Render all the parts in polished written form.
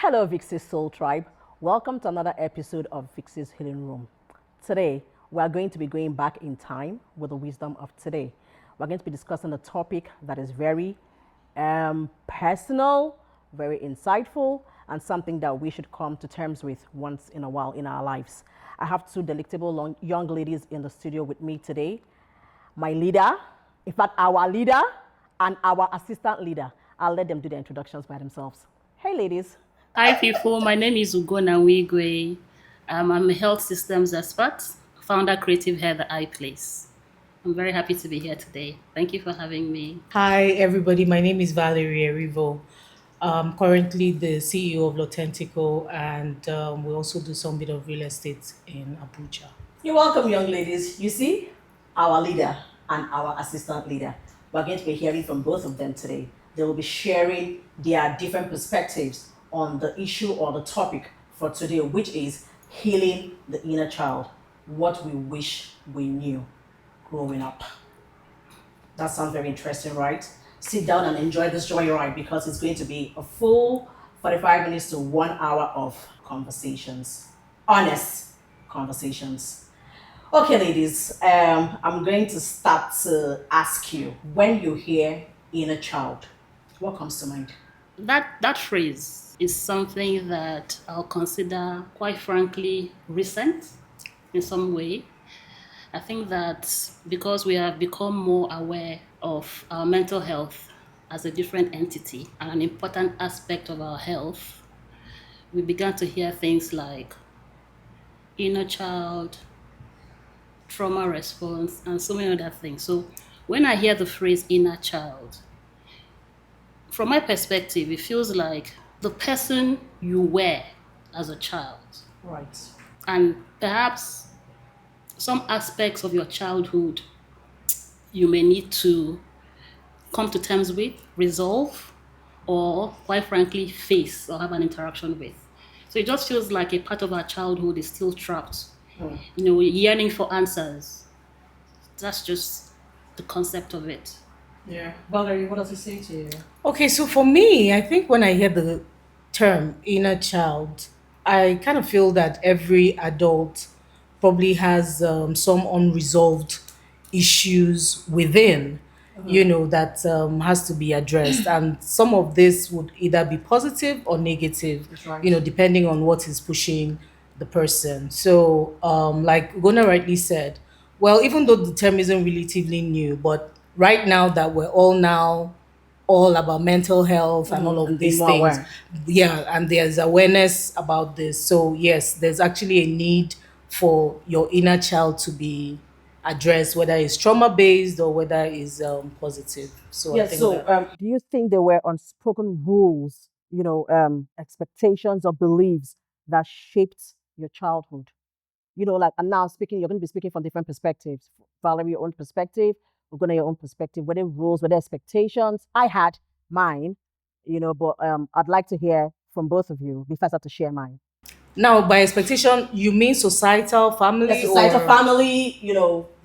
Hello, Vixey Soul Tribe. Welcome to another episode of Vixey's Healing Room. Today, we are going to be going back in time with the wisdom of today. We're going to be discussing a topic that is very personal, very insightful, and something that we should come to terms with once in a while in our lives. I have two delectable young ladies in the studio with me today. My leader, in fact, our leader, and our assistant leader. I'll let them do their introductions by themselves. Hey, ladies. Hi, people. My name is Ugona Wigwe. I'm a health systems expert, founder, creative head at iPlace. I'm very happy to be here today. Thank you for having me. Hi, everybody. My name is Valerie Erivo. I'm currently the CEO of Lotentico, and we also do some bit of real estate in Abuja. You're welcome, young ladies. You see, our leader and our assistant leader. We're going to be hearing from both of them today. They will be sharing their different perspectives on the issue or the topic for today, which is healing the inner child, what we wish we knew growing up. That sounds very interesting, right? Sit down and enjoy this joyride because it's going to be a full 45 minutes to 1 hour of conversations, honest conversations. Okay, ladies, I'm going to start to ask you, when you hear inner child, what comes to mind? That phrase is something that I'll consider, quite frankly, recent in some way. I think that because we have become more aware of our mental health as a different entity and an important aspect of our health, we began to hear things like inner child, trauma response, and so many other things. So when I hear the phrase inner child, from my perspective, it feels like the person you were as a child. Right. And perhaps some aspects of your childhood you may need to come to terms with, resolve, or quite frankly, face or have an interaction with. So it just feels like a part of our childhood is still trapped, yearning for answers. That's just the concept of it. Yeah. Valerie, what does it say to you? Okay, so for me, I think when I hear the term inner child, I kind of feel that every adult probably has some unresolved issues within, that has to be addressed. And some of this would either be positive or negative, That's right. depending on what is pushing the person. So, like Gona rightly said, well, even though the term isn't relatively new, but right now that we're all about mental health and all and of being these more things. aware. Yeah, and there's awareness about this. So yes, there's actually a need for your inner child to be addressed, whether it's trauma based or whether it's positive. So I Yes, think so that. do you think there were unspoken rules, expectations or beliefs that shaped your childhood? And now speaking, you're going to be speaking from different perspectives. Valerie, your own perspective, we're going to your own perspective, whether rules, whether expectations. I had mine, but I'd like to hear from both of you before I start to share mine. Now, by expectation, you mean societal, The family, societal or family,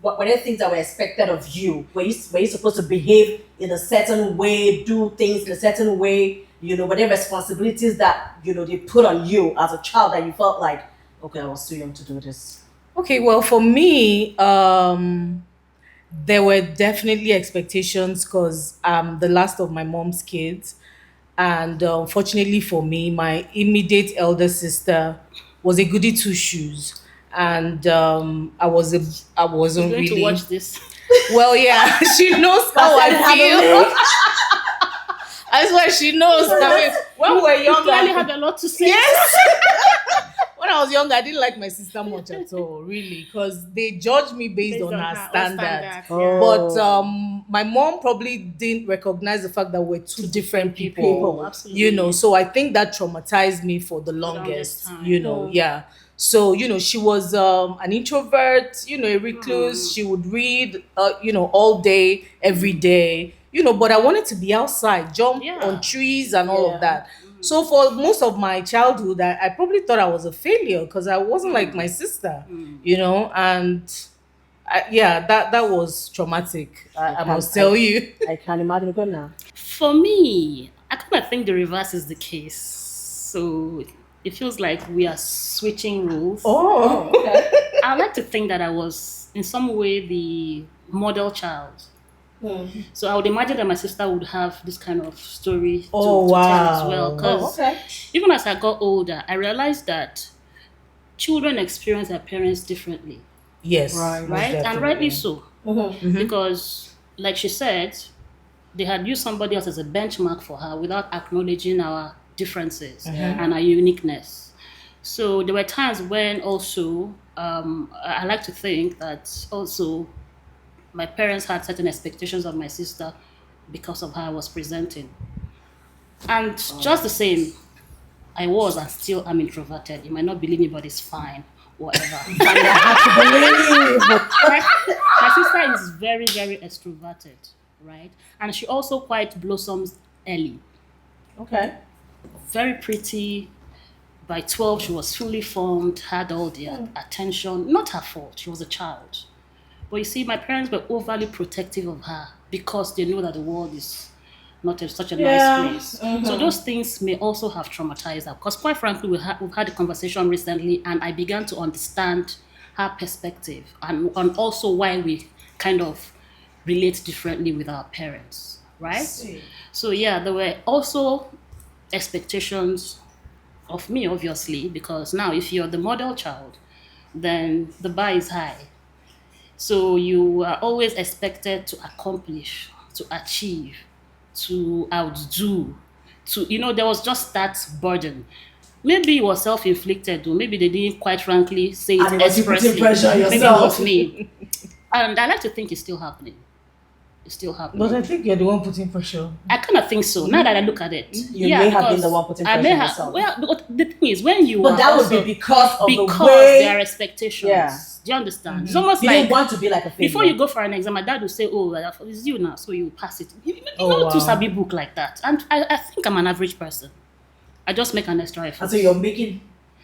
what were there things that were expected of you? Were you supposed to behave in a certain way, do things in a certain way? Were there responsibilities that, they put on you as a child that you felt like, okay, I was too young to do this? okay? Well, for me, there were definitely expectations because I'm the last of my mom's kids. And unfortunately for me, my immediate elder sister was a goody two shoes. And I She's wasn't going to really watch this. well, yeah, she knows how That's I feel. That's why she knows. I mean, when we were You clearly have younger, a lot to say. yes, when I was younger, I didn't like my sister much at all, really, because they judged me based on her standards. But my mom probably didn't recognize the fact that we're two different people. people. Absolutely. So I think that traumatized me for the longest longest. time. Yeah. So she was an introvert, a recluse. She would read, all day, every day. But I wanted to be outside, jump Yeah. on trees and all Yeah. of that. So for most of my childhood, I probably thought I was a failure because I wasn't like my sister, and yeah, that was traumatic. I must tell you. I can imagine. Good now. For me, I kind of think the reverse is the case. So it feels like we are switching roles. Oh, okay. I like to think that I was in some way the model child. So I would imagine that my sister would have this kind of story to tell as well. Wow. Because Okay. even as I got older, I realized that children experience their parents differently, Yes. Right. most right? And definitely. rightly so. Mm-hmm. Because, like she said, they had used somebody else as a benchmark for her without acknowledging our differences and our uniqueness. So there were times when also I like to think that also my parents had certain expectations of my sister because of how I was presenting. And just the same, I was and still am introverted. You might not believe me, but it's fine, whatever. My sister is very, very extroverted, right? And she also quite blossoms early. Okay. Very pretty. By 12, she was fully formed, had all the attention. Not her fault, she was a child. But you see, my parents were overly protective of her because they know that the world is not such a nice place. So those things may also have traumatized her. Because quite frankly, we've had a conversation recently and I began to understand her perspective and also why we kind of relate differently with our parents, right? So yeah, there were also expectations of me, obviously, because now if you're the model child, then the bar is high. So you are always expected to accomplish, to achieve, to outdo, there was just that burden. Maybe it was self-inflicted, or maybe they didn't quite frankly say And it it was you putting expressly. pressure on Maybe it yourself. was me. And I like to think it's still happening. It's still happening. But I think you're the one putting pressure. I kind of think so. Now that I look at it, You may have been the one putting I pressure may on have. yourself. Well, but the thing is, when you But are that would also, be because of the because way there are expectations. Yeah. Do you understand? It's almost you like didn't want to be like a failure. before you go for an exam, my dad will say, "Oh, it's you now, so you pass it." You Oh, know, to wow. sabi book like that, and I think I'm an average person. I just make an extra effort. And so you're making,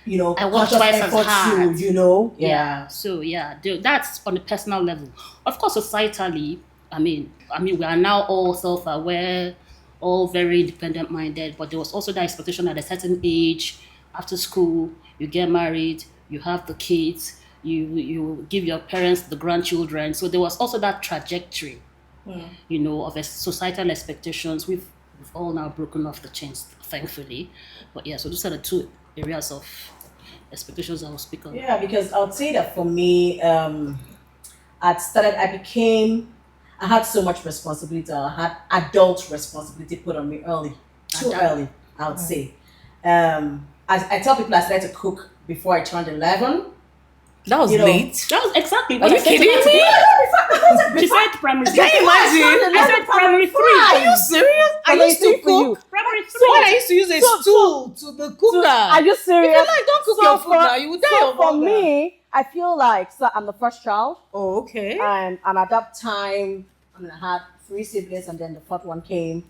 I work conscious twice as effort hard. to, Yeah. So yeah, that's on a personal level. Of course, societally, I mean, we are now all self-aware, all very independent-minded. But there was also that expectation at a certain age, after school, you get married, you have the kids, you give your parents the grandchildren. So there was also that trajectory, of societal expectations. We've all now broken off the chains, thankfully. But yeah, so those are the two areas of expectations I will speak on. Yeah, because I would say that for me, I had so much responsibility. I had adult responsibility put on me too early, I would say. I tell people I started to cook before I turned 11. That was late. That was exactly Are what you I said kidding to me? her. She said primary three. Can you imagine? I said primary three. Are you serious? I used to cook. Primary When I three. used to use a stool to the cooker. Are you If serious? you like, don't cook your food now. You will die of for hunger. me, I feel like I'm the first child. Oh, okay. And at that time, I had 3 siblings, and then the fourth one came.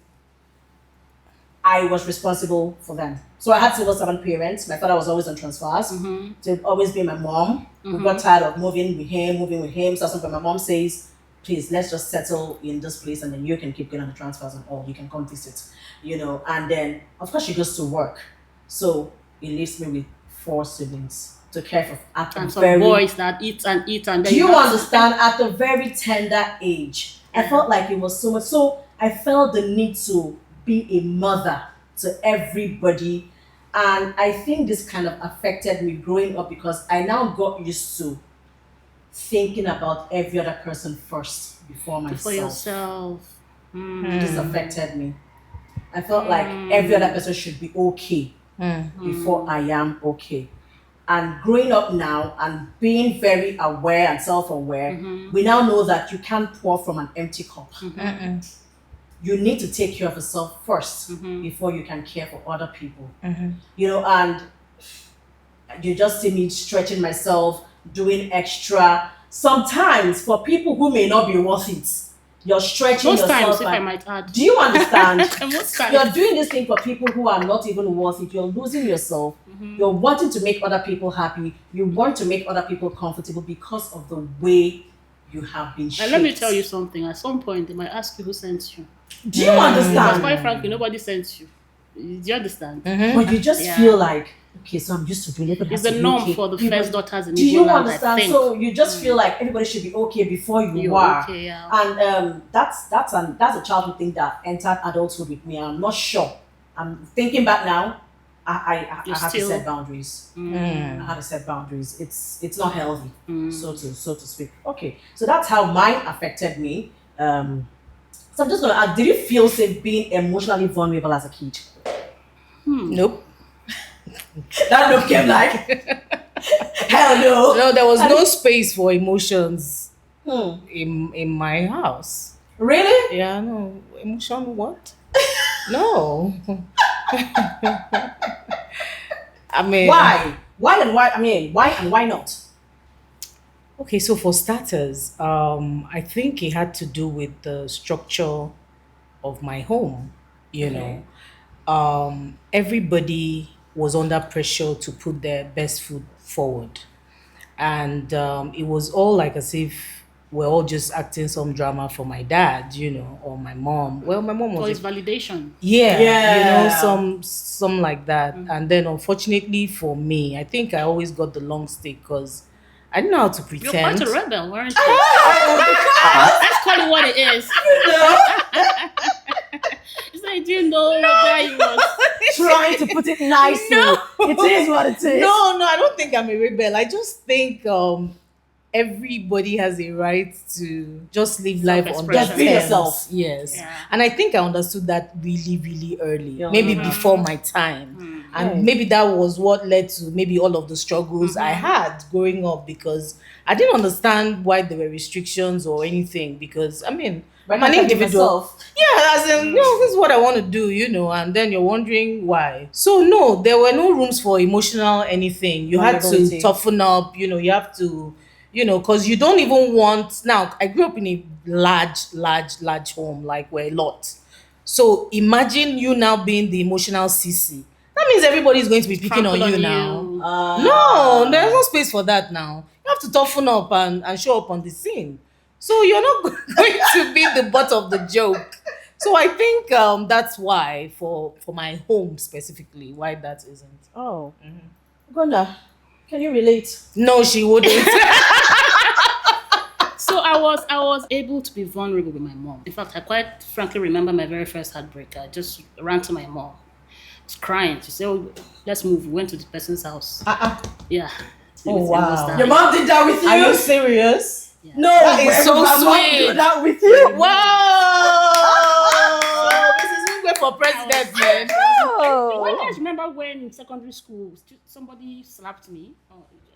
I was responsible for them. So I had civil servant parents. My father was always on transfers. So it'd always be my mom. We got tired of moving with him. So at some point my mom says, please, let's just settle in this place and then you can keep getting the transfers and all. You can come visit, And then, of course, she goes to work. So it leaves me with 4 siblings to care for. And some boys that eat and eat and then do you understand? At a very tender age, I felt like it was so much. So I felt the need to be a mother to everybody. And I think this kind of affected me growing up because I now got used to thinking about every other person first before myself. for yourself. This affected me. I felt like every other person should be okay before I am okay. And growing up now and being very aware and self-aware, we now know that you can't pour from an empty cup. You need to take care of yourself first before you can care for other people. And you just see me stretching myself, doing extra. Sometimes for people who may not be worth it, you're stretching Most yourself. times, if I might add. Do you understand? Most times. You're doing this thing for people who are not even worth it. You're losing yourself. You're wanting to make other people happy. You want to make other people comfortable because of the way you have been shaped. And let me tell you something. At some point, they might ask you who sent you. Do you understand? Because quite frankly, nobody sent you. Do you understand? But you just Yeah. feel like, okay, so I'm used to doing it. It's the norm for the first daughters in Do you Igbo land, I understand? think. So you just feel like everybody should be okay before you You're are. okay, yeah. And that's a childhood thing that entered adulthood with me. I'm not sure. I'm thinking back now. I You're have to still- set boundaries. I have to set boundaries. It's not healthy, so to speak. Okay, so that's how mine affected me. So I'm just gonna ask: did you feel safe being emotionally vulnerable as a kid? Nope. That look came like, hell no. No, there was no space for emotions Hmm. in my house. Really? Yeah, no. Emotion what? No. I mean, Why? Why and why? I mean, why and why not? okay, so for starters, I think it had to do with the structure of my home. You Okay. know, everybody was under pressure to put their best foot forward, and it was all like as if we're all just acting some drama for my dad, or my mom. Well, my mom For was his validation. yeah, Yeah. some like that. And then unfortunately for me, I think I always got the long stick because I didn't know how to You're quite pretend. a rebel, weren't you? Let's call it what it is. It's like, do you know whether you was Trying to put it nicely. No. It is what it is. No, I don't think I'm a rebel. I just think everybody has a right to just live life on their Self-expression. Just be terms. yourself. Yes. Yeah. And I think I understood that really, really early. Yeah. Maybe before my time. And Right. maybe that was what led to maybe all of the struggles I had growing up, because I didn't understand why there were restrictions or anything, because I mean, But I'm an I can be individual. myself. Yeah, as in, this is what I want to do, and then you're wondering why. So no, there were no rooms for emotional anything. You had to Vulnerability. toughen up, you have to, because you don't even want. Now, I grew up in a large home, like we're a lot. So imagine you now being the emotional CC. That means everybody's going to be picking on trample you on now. you? No, there's no space for that now. You have to toughen up and show up on the scene. So you're not going to be the butt of the joke. So I think that's why, for my home specifically, why that isn't. Oh. Gonda, can you relate? No, she wouldn't. So I was able to be vulnerable with my mom. In fact, I quite frankly remember my very first heartbreak. I just ran to my mom. I was crying. She said, "Oh, let's move." We went to the person's house. Yeah. Oh, wow. Your mom did that with you? Are you serious? No, That is so my mom sweet. did that with you. Wow! This is Ngwe for president, man. When I remember when in secondary school somebody slapped me.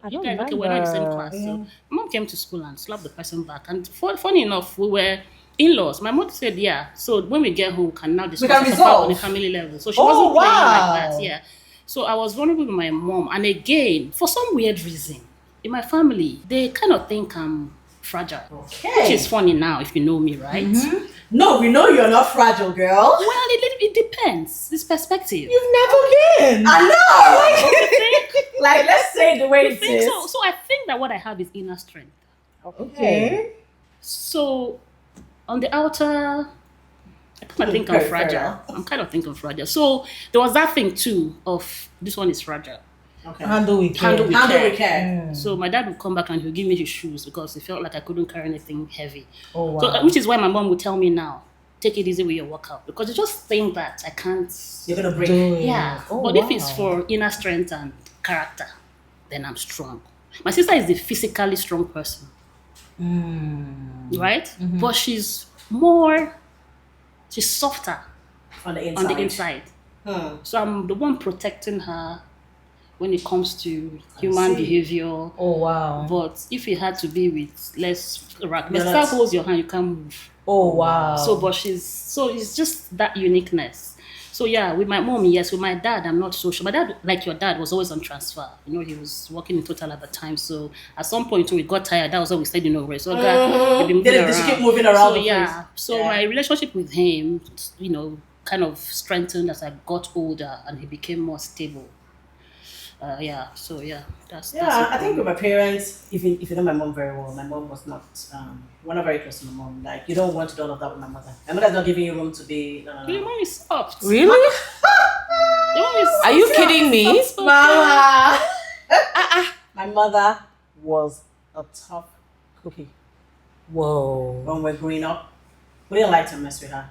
You guys, okay, we're not in the same class. So my mom came to school and slapped the person back. And funny enough, we were in-laws. My mother said, "Yeah, so when we get home, we can now discuss can it resolve. on a family level." So she Oh, wasn't playing wow. like that. Yeah. So I was vulnerable with my mom. And again, for some weird reason, in my family, they kind of think I'm fragile. Okay. Which is funny now if you know me, right? No, we know you're not fragile, girl. Well, it depends. It's perspective. You've never been. I know. Like, let's say it the way it is. So I think that what I have is inner strength. Okay. So on the outer, I kind of think I'm Very fragile. I'm kind of thinking fragile. So there was that thing too of this one is fragile. Okay. Handle with care. Handle with Handle care. with care. So my dad would come back and he'll give me his shoes because he felt like I couldn't carry anything heavy. Oh, wow. So which is why my mom would tell me now, take it easy with your workout, because you just think that I can't. You're gonna break. Do it. Yeah, Oh, but if it's wow. for inner strength and character, then I'm strong. My sister is the physically strong person, right? But she's softer On the inside. on the inside. So I'm the one protecting her when it comes to human see. behavior. Oh, wow. But if it had to be with less rack, my Yeah, sister that's- holds your hand, you can't move. Oh, wow. So it's just that uniqueness. So yeah, with my mom, yes. With my dad, I'm not so sure. My dad, like your dad, was always on transfer. He was working in Total at the time. So at some point, when we got tired, that was what we said, we're so God, we've been They moving just around. keep moving around So the yeah, place. so Yeah. my relationship with him, kind of strengthened as I got older, and he became more stable. So yeah, that's Yeah, it. I think with my parents, if you know my mom very well, my mom was not, we're not very close to my mom. Like, you don't want to do all of that with my mother. My mother's not giving you room to be, Your mom is soft. Really? Are you kidding me? Mama. My mother was a tough cookie Whoa. when we were growing up. We didn't like to mess with her.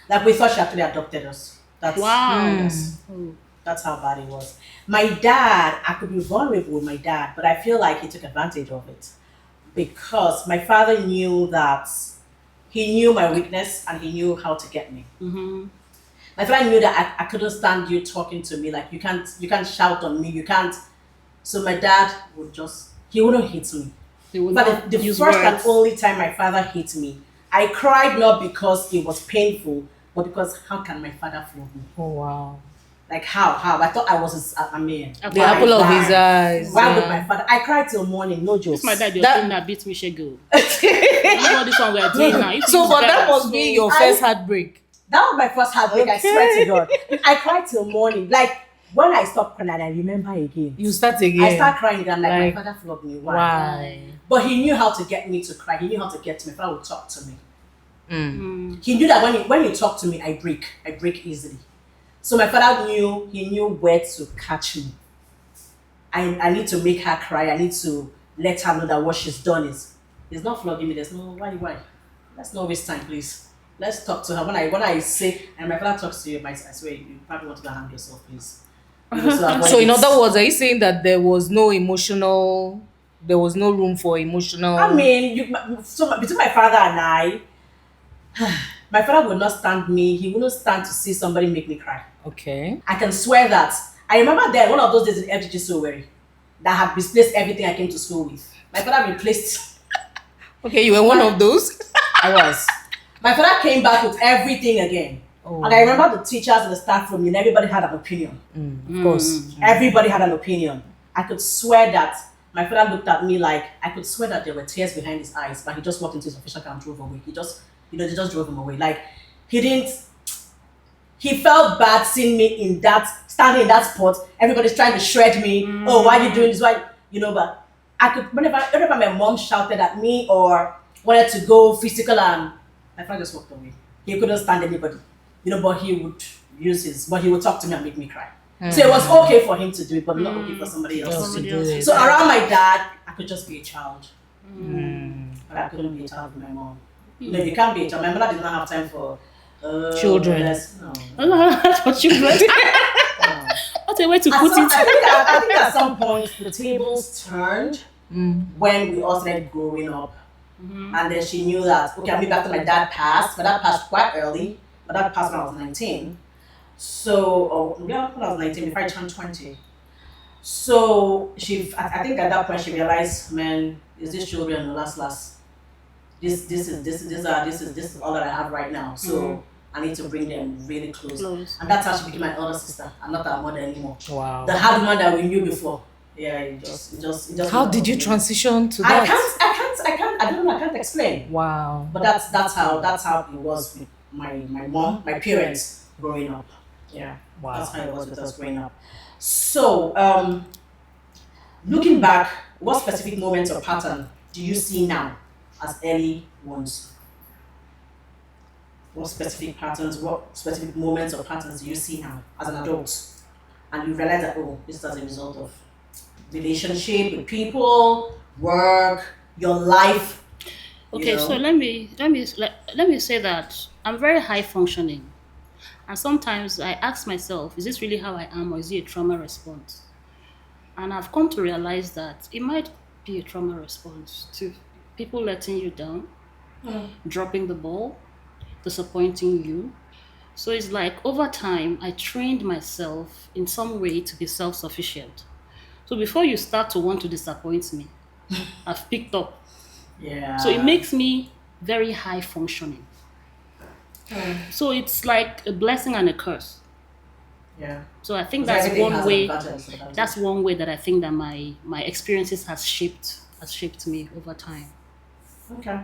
Like we thought she actually adopted us. That's Wow. yes. That's how bad it was. My dad, I could be vulnerable with my dad, but I feel like he took advantage of it because my father knew that he knew my weakness and he knew how to get me. Mm-hmm. My father knew that I couldn't stand you talking to me. Like you can't shout on me. You can't. So my dad would just he wouldn't hit me. They will But not the use first and words. only time my father hit me, I cried not because it was painful, but because how can my father flog me? Oh wow. Like how? I thought I was a man. The apple of his eyes. Why would yeah. my father? I cried till morning, no jokes. It's my dad, you're That- saying that beat me, Shego. You know this one we are doing now. If So, you but use that better, must be your I- first heartbreak. That was my first heartbreak, I swear to God. I cried till morning. Like when I stopped crying and I remember again. You start again. I start crying again, like Like, my father flogged me. Why? Why? But he knew how to get me to cry. He knew how to get to me. My father would talk to me. Mm. He knew that when you talk to me, I break easily. So my father he knew where to catch me. I need to make her cry. I need to let her know that what she's done is he's not flogging me. There's no why. Let's not waste time, please. Let's talk to her. When I say and my father talks to you, I swear you probably want to go harm yourself, please. You know, avoid So, in it. other words, are you saying that there was no room for emotional? I mean, between my father and I, my father would not stand me. He wouldn't stand to see somebody make me cry. Okay. I can swear that. I remember then one of those days in FGG Soweri that had misplaced everything I came to school with. My father replaced. Okay, you were one of those. I was. My father came back with everything again. Oh. And I remember the teachers in the staff room and everybody had an opinion. Of course. Everybody had an opinion. I could swear that my father looked at me like I could swear that there were tears behind his eyes, but he just walked into his official car and drove away. They just drove him away. Like he felt bad seeing me standing in that spot. Everybody's trying to shred me. Oh, why are you doing this? Why but I could whenever my mom shouted at me or wanted to go physical and my father just walked away. He couldn't stand anybody. But he would talk to me and make me cry. So it was okay for him to do it, but not okay for somebody else Else to to do do it. it. So around my dad, I could just be a child. But I couldn't be a child with my mom. No, you can't be a child. My mother did not have time for Children. No. That's for children. What a way to put it. I think at some point the tables turned when we all started growing up. And then she knew that, okay, I mean, after my dad passed. My dad passed quite early. My dad passed when I was 19. So, when I was 19, before I turned 20. So, I think at that point she realized, man, is this children no last. This is all that I have right now. So, I need to bring them really close. And that's how she became my elder sister. I'm not her mother anymore. Wow. The hard one that we knew before. Yeah, it just. How did you transition to I that? can't. I don't know. I can't explain. Wow. But that's how it was with my mom, my parents growing up. Yeah, Wow. that's how it was with us growing up. So, looking back, what specific moments or pattern do you see now as early ones? What specific moments or patterns do you see now as an adult? And you realize that, this is as a result of relationship with people, work, your life. Okay, so let me say that I'm very high functioning, and sometimes I ask myself, is this really how I am, or is it a trauma response? And I've come to realize that it might be a trauma response to people letting you down, dropping the ball, disappointing you. So it's like over time, I trained myself in some way to be self-sufficient. So before you start to want to disappoint me, I've picked up. Yeah. So it makes me very high functioning. So it's like a blessing and a curse. Yeah. So I think Because that's everything one has way. advantages. That's one way that I think that my experiences has shaped me over time. Okay.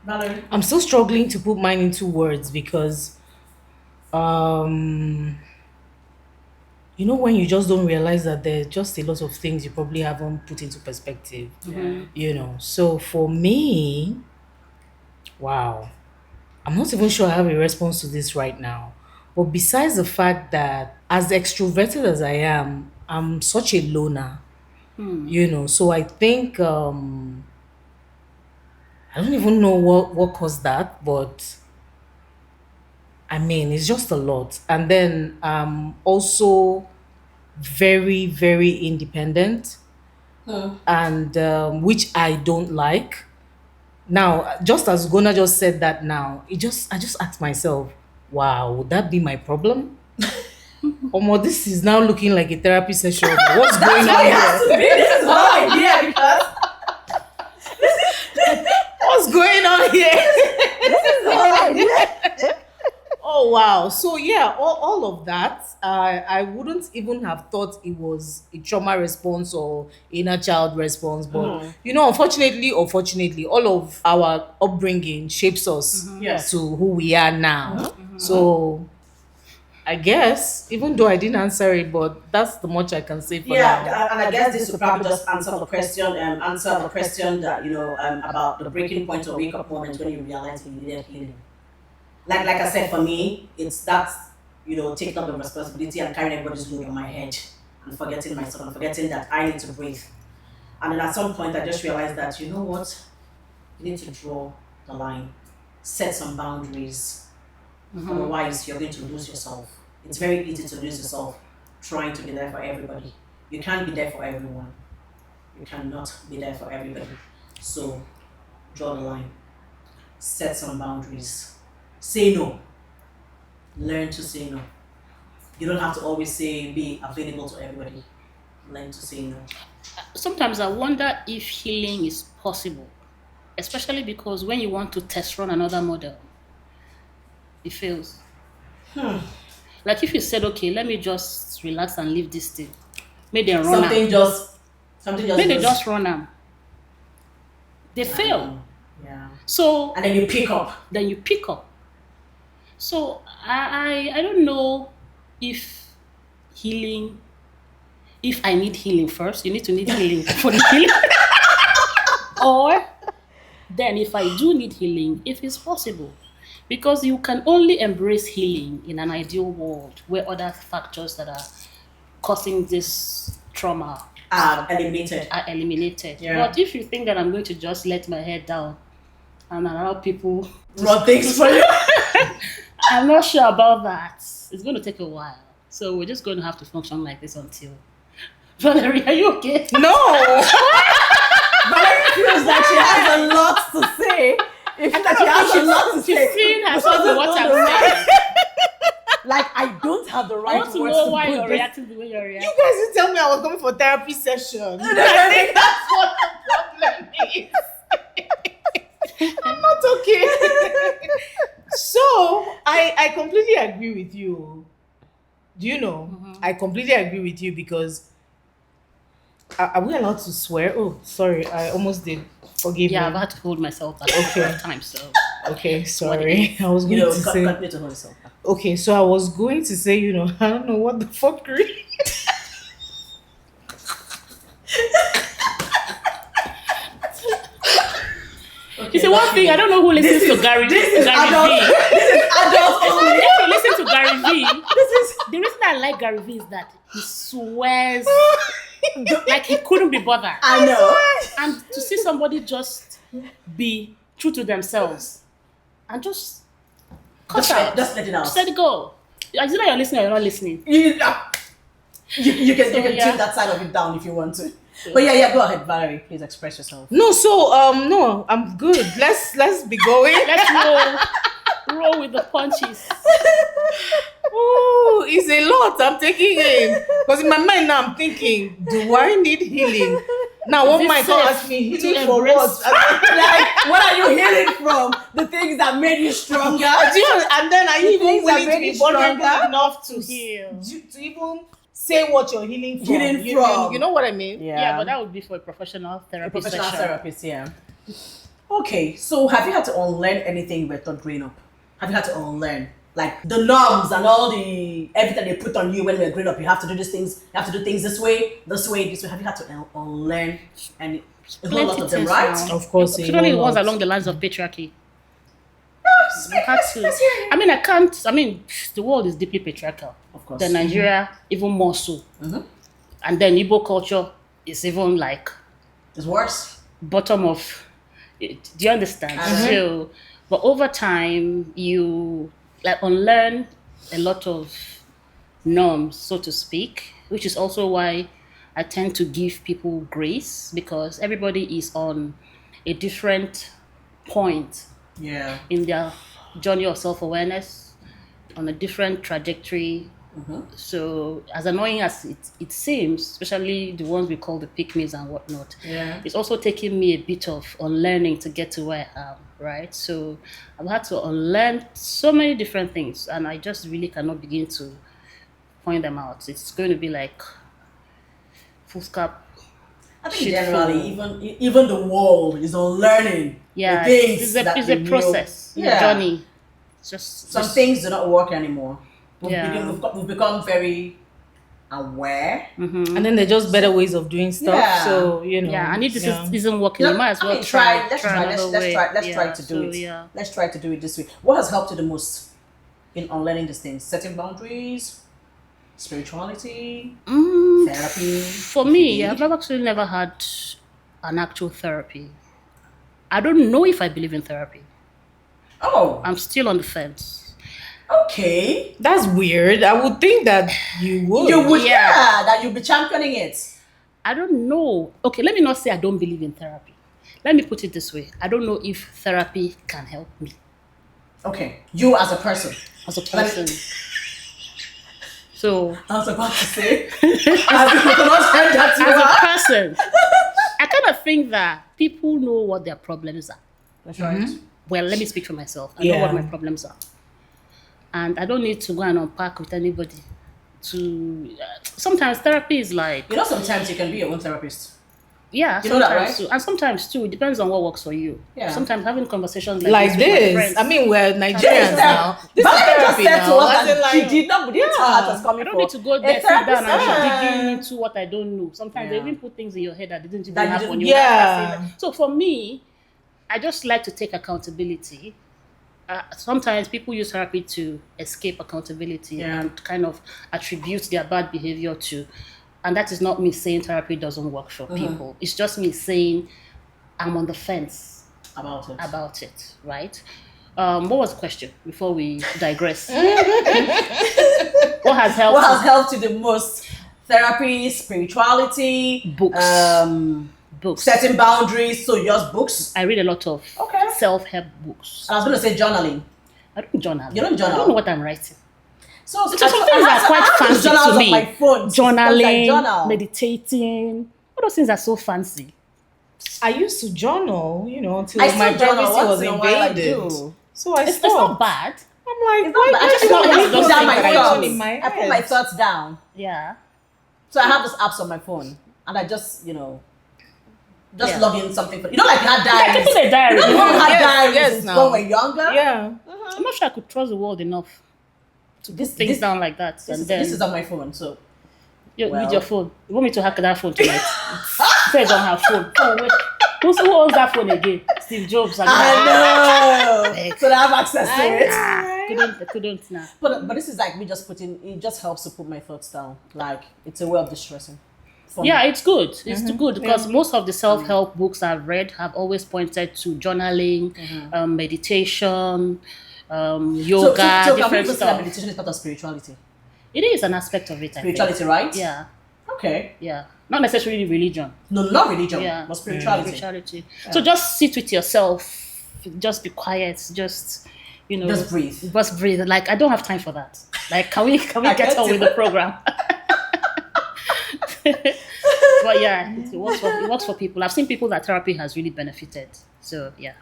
Valerie. I'm still struggling to put mine into words because, when you just don't realize that there's just a lot of things you probably haven't put into perspective, So for me, wow, I'm not even sure I have a response to this right now, But besides the fact that, as extroverted as I am, I'm such a loner, So I think I don't even know what caused that, but I mean, it's just a lot. And then also very, very independent, and which I don't like. Now, just as Gona just said that now, I just asked myself, wow, would that be my problem? Omo, this is now looking like a therapy session. What's going on here? This is my idea because What's going on here? this is my idea. Oh wow. So yeah, all of that. I wouldn't even have thought it was a trauma response or inner child response. But unfortunately or fortunately, all of our upbringing shapes us Yes. to who we are now. So I guess, even though I didn't answer it, but that's the much I can say for now. Yeah, and I guess this will probably just answer the question that about the breaking point or wake up moment when you realize you needed healing. Like I said, for me, it's that's taking up the responsibility and carrying everybody's load on my head and forgetting myself and forgetting that I need to breathe. And then at some point, I just realized that you know what, you need to draw the line, set some boundaries. Otherwise, you're going to lose yourself. It's very easy to lose yourself trying to be there for everybody. You can't be there for everyone. You cannot be there for everybody. So, draw the line. Set some boundaries. Say no. Learn to say no. You don't have to always be available to everybody. Learn to say no. Sometimes I wonder if healing is possible, especially because when you want to test run another model, it fails. Like if you said, okay, let me just relax and leave this thing, make them run Something am. just Make them just run am. They fail. Yeah. So And then you pick up. So I don't know if healing, if I need healing first, you need to need healing for the healing. Or then if I do need healing, if it's possible. Because you can only embrace healing in an ideal world where other factors that are causing this trauma Eliminated. are eliminated. Yeah. But if you think that I'm going to just let my head down and allow people Run things for you. I'm not sure about that. It's going to take a while. So we're just going to have to function like this until... Valerie, are you okay? No. Valerie feels like she has a lot to say. It feels like she has a lot to She's say. seeing herself in what I'm saying. Like I don't have the I right want to words know to why put you're this. reacting the way you're You reacting. guys didn't tell me I was coming for therapy session. I think that's what the problem is. I'm not okay. So I completely agree with you. Do you know? I completely agree with you because are we allowed to swear? Oh, sorry, I almost did. Forgive Yeah, I've me. had to hold myself back Okay. a time, so... Okay, sorry. I was going to say. Continue to hold yourself back. Okay, so I was going to say, I don't know what the fuck. You see, one thing, I don't know who listens to Gary This is Gary adult. V. This is adult only. If you listen to Gary V, This is the reason I like Gary V is that he swears like he couldn't be bothered. I know. And to see somebody just be true to themselves and just cut out. Just let it out. Just let it go. Is it that you're listening or you're not listening? You can So, yeah. tune that side of it down if you want to. But yeah, go ahead, Valerie. Please express yourself. No, so no, I'm good. Let's be going. Let's roll with the punches. Oh, it's a lot I'm taking in. Because in my mind now I'm thinking, do I need healing? Now one it might safe ask me, to healing for embrace- what? Like, what are you healing from? The things that made you stronger. Do you know, and then are you even things that willing to made be you vulnerable stronger? enough to Heal. to even say what you're healing from? Healing You- from. You know what I mean? Yeah, but that would be for a professional A therapy professional session. therapist, yeah. Okay, so have you had to unlearn anything you were taught growing up? Have you had to unlearn? Like the norms and all the everything they put on you when we were growing up, you have to do these things, you have to do things this way, this way, this way. Have you had to unlearn a whole lot of them, right? Now. Of course, Particularly a the whole ones lot. along the lines of patriarchy. We had to. I mean, I can't. I mean, the world is deeply patriarchal. Of course. The Nigeria, even more so. And then Igbo culture is even like It's worse. bottom of it. Do you understand? So, but over time, you like unlearn a lot of norms, so to speak, which is also why I tend to give people grace because everybody is on a different point Yeah. in their journey of self-awareness, on a different trajectory. So as annoying as it seems, especially the ones we call the pick-me's and whatnot, it's also taking me a bit of unlearning to get to where I am, right? So I've had to unlearn so many different things and I just really cannot begin to point them out. It's going to be like full scap. I think generally, even the world is unlearning. Yeah, the things it's that a they knew. process, a journey. Just Some things do not work anymore. Yeah. We've become very aware. And then there are just better ways of doing stuff. Yeah. So, you know. Yeah, and if this isn't working, you might as well Let's try to do So, it. yeah. Let's try to do it this way. What has helped you the most in unlearning these things? Setting boundaries, spirituality, therapy. For me, I've actually never had an actual therapy. I don't know if I believe in therapy. Oh, I'm still on the fence. okay. That's weird. I would think that you would. You would, Yeah. that you'll be championing it. I don't know. Okay, let me not say I don't believe in therapy. Let me put it this way. I don't know if therapy can help me Okay, you as a person. as a person. So, I was about to say, as if you cannot say that you as a are. person, I kind of think that people know what their problems are. That's right. Well, let me speak for myself. I know Yeah. what my problems are. And I don't need to go and unpack with anybody. Sometimes therapy is like, You know, sometimes you can be your own therapist. yeah, You know that, sometimes right? too. And sometimes too, it depends on what works for you. Yeah. Sometimes having conversations like with my this. friends. I mean, we're Nigerians Yeah. now. This is Valerie just therapy said now. to us As in, that like, she did not, we didn't tell her it was coming I don't from. need to go A there, sit down therapist, and be digging into what I don't know. Sometimes they Yeah. even put things in your head that didn't even That you happen. didn't- You Yeah. have to say that. So for me, I just like to take accountability. Sometimes people use therapy to escape accountability Yeah. and kind of attribute their bad behavior to, and that is not me saying therapy doesn't work for people. It's just me saying I'm on the fence about it. right? What was the question before we digress? What has helped? What has helped you the most? Therapy, spirituality, Books. Books. setting boundaries. So yours books. I read a lot of Okay. self-help books. I was going to say journaling. I don't journal. You don't journal? I don't know what I'm writing. So Some things are quite fancy journals to on me. my phone. Journaling, Journal. meditating. All those things are so fancy. I used to journal, you know, until I still my journal privacy once was in a while, I invaded. do. So I It's stopped. not bad. I'm like, It's not bad. I just why put do I just down my think thoughts. in my I put my head? thoughts down. Yeah. So I have these apps on my phone, and I just, Yeah. log in something for like you had I diaries. keep a diary. You know, we had Yes, diaries yes, when now. we were younger. Yeah. I'm not sure I could trust the world enough to put This things down like that. This, And is, then this is on my phone, so with your phone. You want me to hack that phone tonight? It says on her phone. Oh, wait. Who owns that phone again? Steve Jobs. I know. So I have access to it. I couldn't now. But this is like me just putting. It just helps to put my thoughts down. Like it's a way of distressing. Yeah, it's good. It's good because most of the self-help books I've read have always pointed to journaling, meditation, yoga, So can we different even say that stuff. meditation is part of spirituality? It is an aspect of it. I think. Spirituality, right? Yeah, Okay. yeah. Not necessarily religion. No, not religion, Yeah, but spirituality. Spirituality. So just sit with yourself. Just be quiet. Just Just breathe. Just breathe. Like I don't have time for that. Like can we I get get on it. with the program? But yeah, it works for people. I've seen people that therapy has really benefited. So yeah.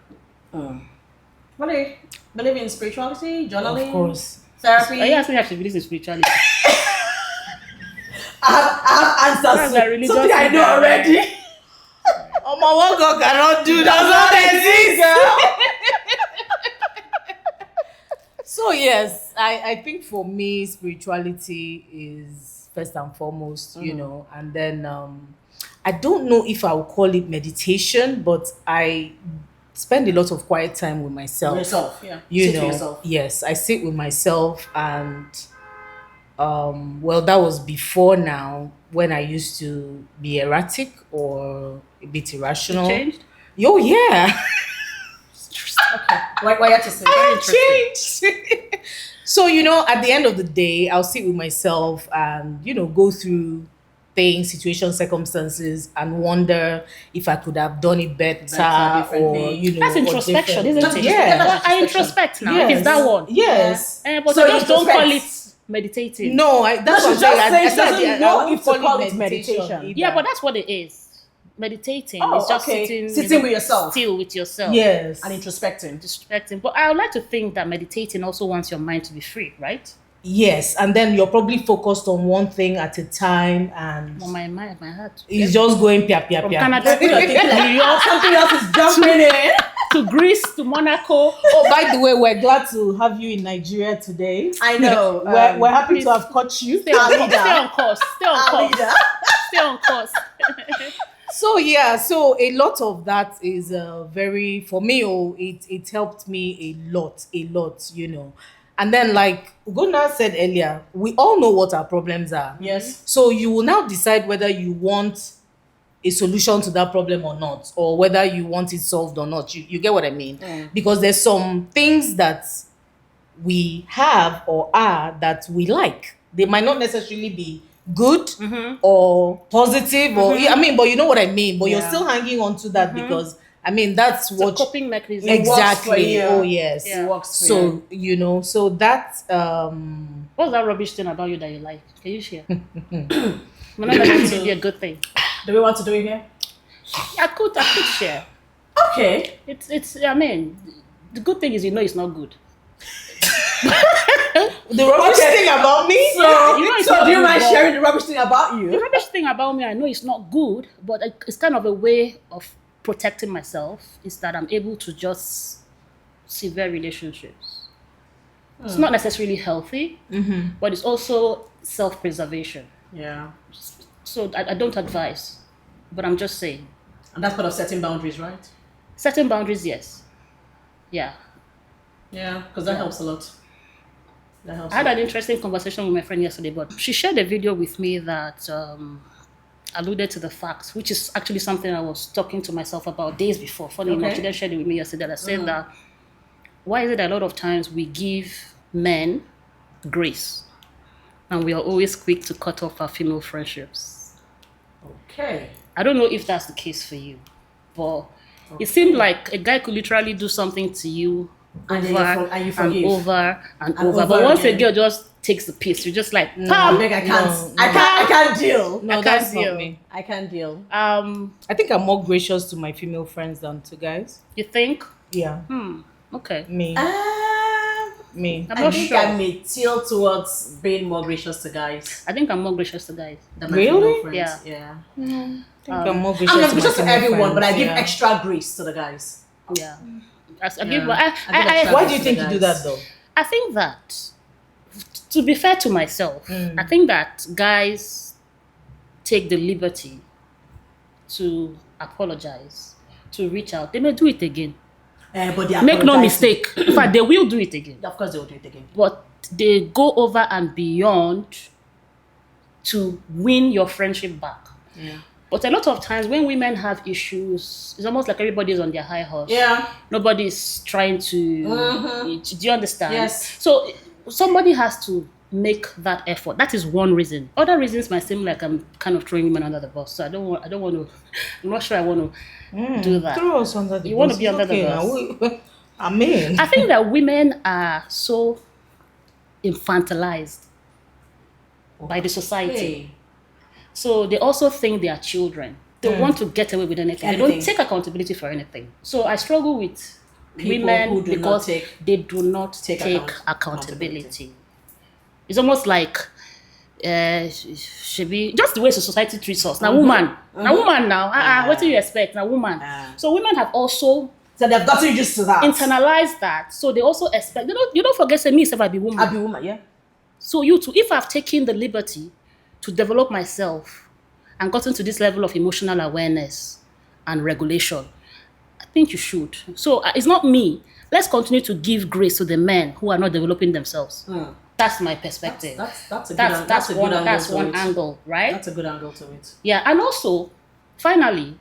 What do you believe in spirituality, journaling, Of course. therapy? Are you asking me if she believes in spirituality? I have answers. That's a religious Something I thing, know right? already. Oh my, what God cannot do does not exist, girl. So yes, I think for me spirituality is first and foremost, and then I don't know if I would call it meditation, but I spend a lot of quiet time with myself. Yourself, yeah. You Sit know, with yourself. yes, I sit with myself, and well, that was before now, when I used to be erratic or a bit You irrational. changed? Oh yeah. Okay. Why you have to say? Very I interesting. changed. So, at the end of the day, I'll sit with myself and, go through things, situations, circumstances, and wonder if I could have done it better, or, differently. That's or introspection, differently. isn't it? Yeah. Well, I introspect now. If it's that one. Yes. But So I just don't call introspect. it meditating. No, that's what I'm She just saying. said she said doesn't I know won't if to call it meditation. either. Yeah, but that's what it is. Meditating Oh, is just okay. sitting, Sitting with yourself. still with yourself. Yes. And introspecting. Distracting. But I would like to think that meditating also wants your mind to be free, right? Yes, and then you're probably focused on one thing at a time, and Well, my mind, my heart. it's just going pia From pia. Canada to New York, Something else is jumping in. to Greece to Monaco. Oh, by the way, we're glad to have you in Nigeria today. I know. We're happy please to have caught you. Stay on, leader. stay on course. Stay on Our course. leader. Stay on course. So yeah, so a lot of that is very, for me. Oh, it helped me a lot, And then, like Ugonna said earlier, we all know what our problems are. Yes. So you will now decide whether you want a solution to that problem or not, or whether you want it solved or not. You get what I mean? Because there's some things that we have or are that we like. They might not necessarily be good or positive, or but you know what I mean. But you're Yeah. still hanging on to that because that's It's a what coping mechanism. It works for exactly. you. Oh yes. Yeah. It works for So you. so that What's that rubbish thing about you that you like? Can you share? We're not going to be a good thing. Do we want to do it here? I could share. Okay. It's. I mean, the good thing is it's not good. the rubbish thing about me. So, You know it's so not do you good, mind but- sharing the rubbish thing about The you? rubbish thing about me, I know it's not good, but it's kind of a way of protecting myself. Is that I'm able to just sever relationships. It's not necessarily healthy, but it's also self-preservation. Yeah. So I don't advise, but I'm just saying. And that's part of setting boundaries, right? Certain boundaries, yes. Yeah. Yeah, because that helps a lot. That helps. I had an interesting conversation with my friend yesterday, but she shared a video with me that alluded to the facts, which is actually something I was talking to myself about days before. Funny enough, she then shared it with me yesterday. I said that why is it that a lot of times we give men grace and we are always quick to cut off our female friendships? Okay. I don't know if that's the case for you, but it seemed like a guy could literally do something to you And then over and you and forgive. over and And over. over But once a again. girl just takes the piss, you're just like, I Pam! beg, I can't. No, I can't deal. No, I that's can't not deal. me. I can't deal. I think I'm more gracious to my female friends than to guys. You think? Yeah, Okay. me. Me. I'm I not think sure. I may tilt towards being more gracious to guys I think I'm more gracious to guys. than my Really? female friends. Yeah. I think I'm more gracious I'm not to gracious to my female everyone, but I friends, give yeah. extra grace to the guys. Yeah. I Yeah. give, I give extra Why do you to think the you do guys. that though? I think that, to be fair to myself, I think that guys take the liberty to apologize, to reach out. They may do it again. But they Make no apologize. mistake. In fact, they will do it again. Of course, they will do it again. But they go over and beyond to win your friendship back. Yeah. But a lot of times when women have issues, it's almost like everybody's on their high horse. Yeah. Nobody's trying to. Do you understand? Yes. So somebody has to make that effort. That is one reason. Other reasons might seem like I'm kind of throwing women under the bus. So I don't want to. I'm not sure I want to do that. Throw us under the You bus. want to be It's under the okay bus. now. I mean, I think that women are so infantilized by the society. Hey. So they also think they are children. They want to get away with anything. They Anything. don't take accountability for anything. So I struggle with People women who do not because take- they do not take accountability. It's almost like should be just the way society treats us. Now woman, now. What do you expect? Now woman. So women have also So they've gotten used to that. internalized that. So they also expect. You don't forget. Say me, if I be woman. I'll be woman, yeah. So you too, if I've taken the liberty to develop myself and gotten to this level of emotional awareness and regulation, think you should. So it's not me. Let's continue to give grace to the men who are not developing themselves. That's my perspective. That's a good angle. That's one angle, right? That's a good angle to it. Yeah, and also, finally,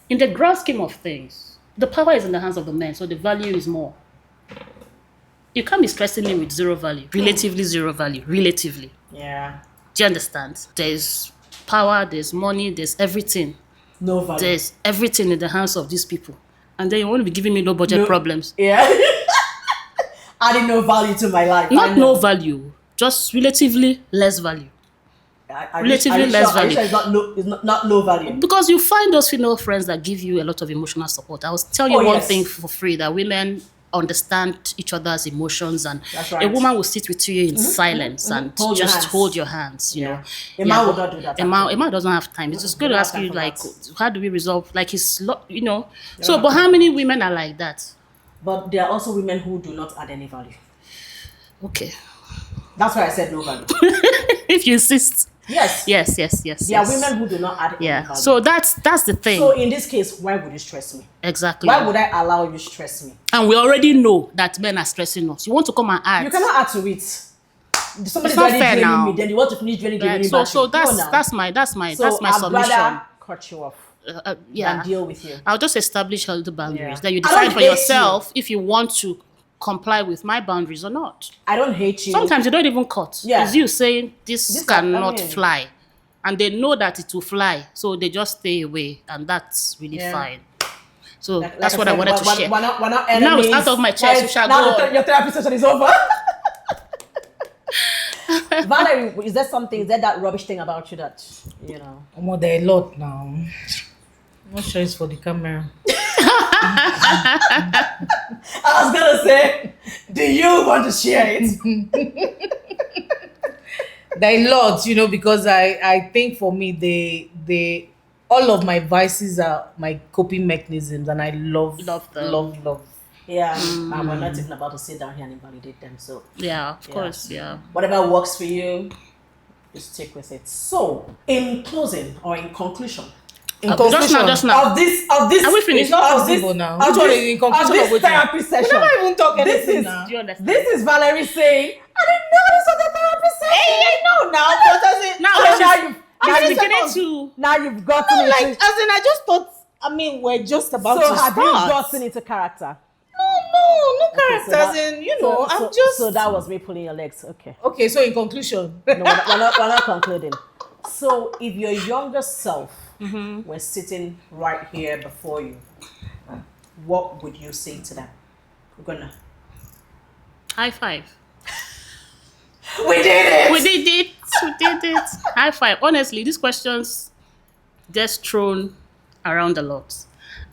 in the grand scheme of things, the power is in the hands of the men, so the value is more. You can't be stressing me with zero value, relatively zero value, relatively. Yeah. Do you understand? There's power, there's money, there's everything. No value. There's everything in the hands of these people. And then you want to be giving me no budget problems. Yeah. Adding no value to my life. Not no value, just relatively less value. Relatively less value. It's not low value. Because you find those female friends that give you a lot of emotional support. I will tell you one thing for free, that women understand each other's emotions, and a woman will sit with you in silence and hold your hands, you know. A man will not do that. A man doesn't have time. It's just good to ask you, like, how do we resolve, like, you know. So, but how many women are like that? But there are also women who do not add any value. Okay. That's why I said no value. If you insist. Yes. There are women who do not add any value. So that's the thing. So in this case, why would you stress me? Exactly. Why would I allow you to stress me? And we already know that men are stressing us. You want to come and add. You cannot add to it. Somebody's not already fair draining now. me, then you want to finish draining me back. So that's my submission. I'd rather cut you off. Yeah. Than deal with you. I'll just establish healthy boundaries. Yeah. Then you decide for yourself if you want to comply with my boundaries or not. I don't hate you. Sometimes you don't even cut. Yeah. It's you saying this cannot fly. And they know that it will fly. So they just stay away. And that's really fine. So that's what I wanted to share. We're not Now it's out of my chest. We shall go on. Your therapy session is over. Valerie, is there that rubbish thing about you that, you know? Well, there are a lot now. I'm not sure it's for the camera. I was gonna say, do you want to share it? There are a lot, you know, because I think for me, they all of my vices are my coping mechanisms, and I love them. Love. Yeah, and we're not even about to sit down here and invalidate them. So of course. Whatever works for you, you stick with it. So, in closing or in conclusion, just now. of this, Are we finished? It's not possible now. Of In conclusion this therapy session. We never even talk anything now. Do you understand? This is Valerie saying, I didn't know this was a therapy session. Hey, I know now, but as in now you've gotten into, like as in I just thought. I mean, we're just about to so start. have you gotten into character? No character. So as in, you know, I'm just. So that was me pulling your legs. Okay. Okay, so in conclusion, No, we're not concluding. So if your younger self were sitting right here before you, what would you say to them? We're gonna High five. We did it! We did it. High five. Honestly, these questions just thrown around a lot.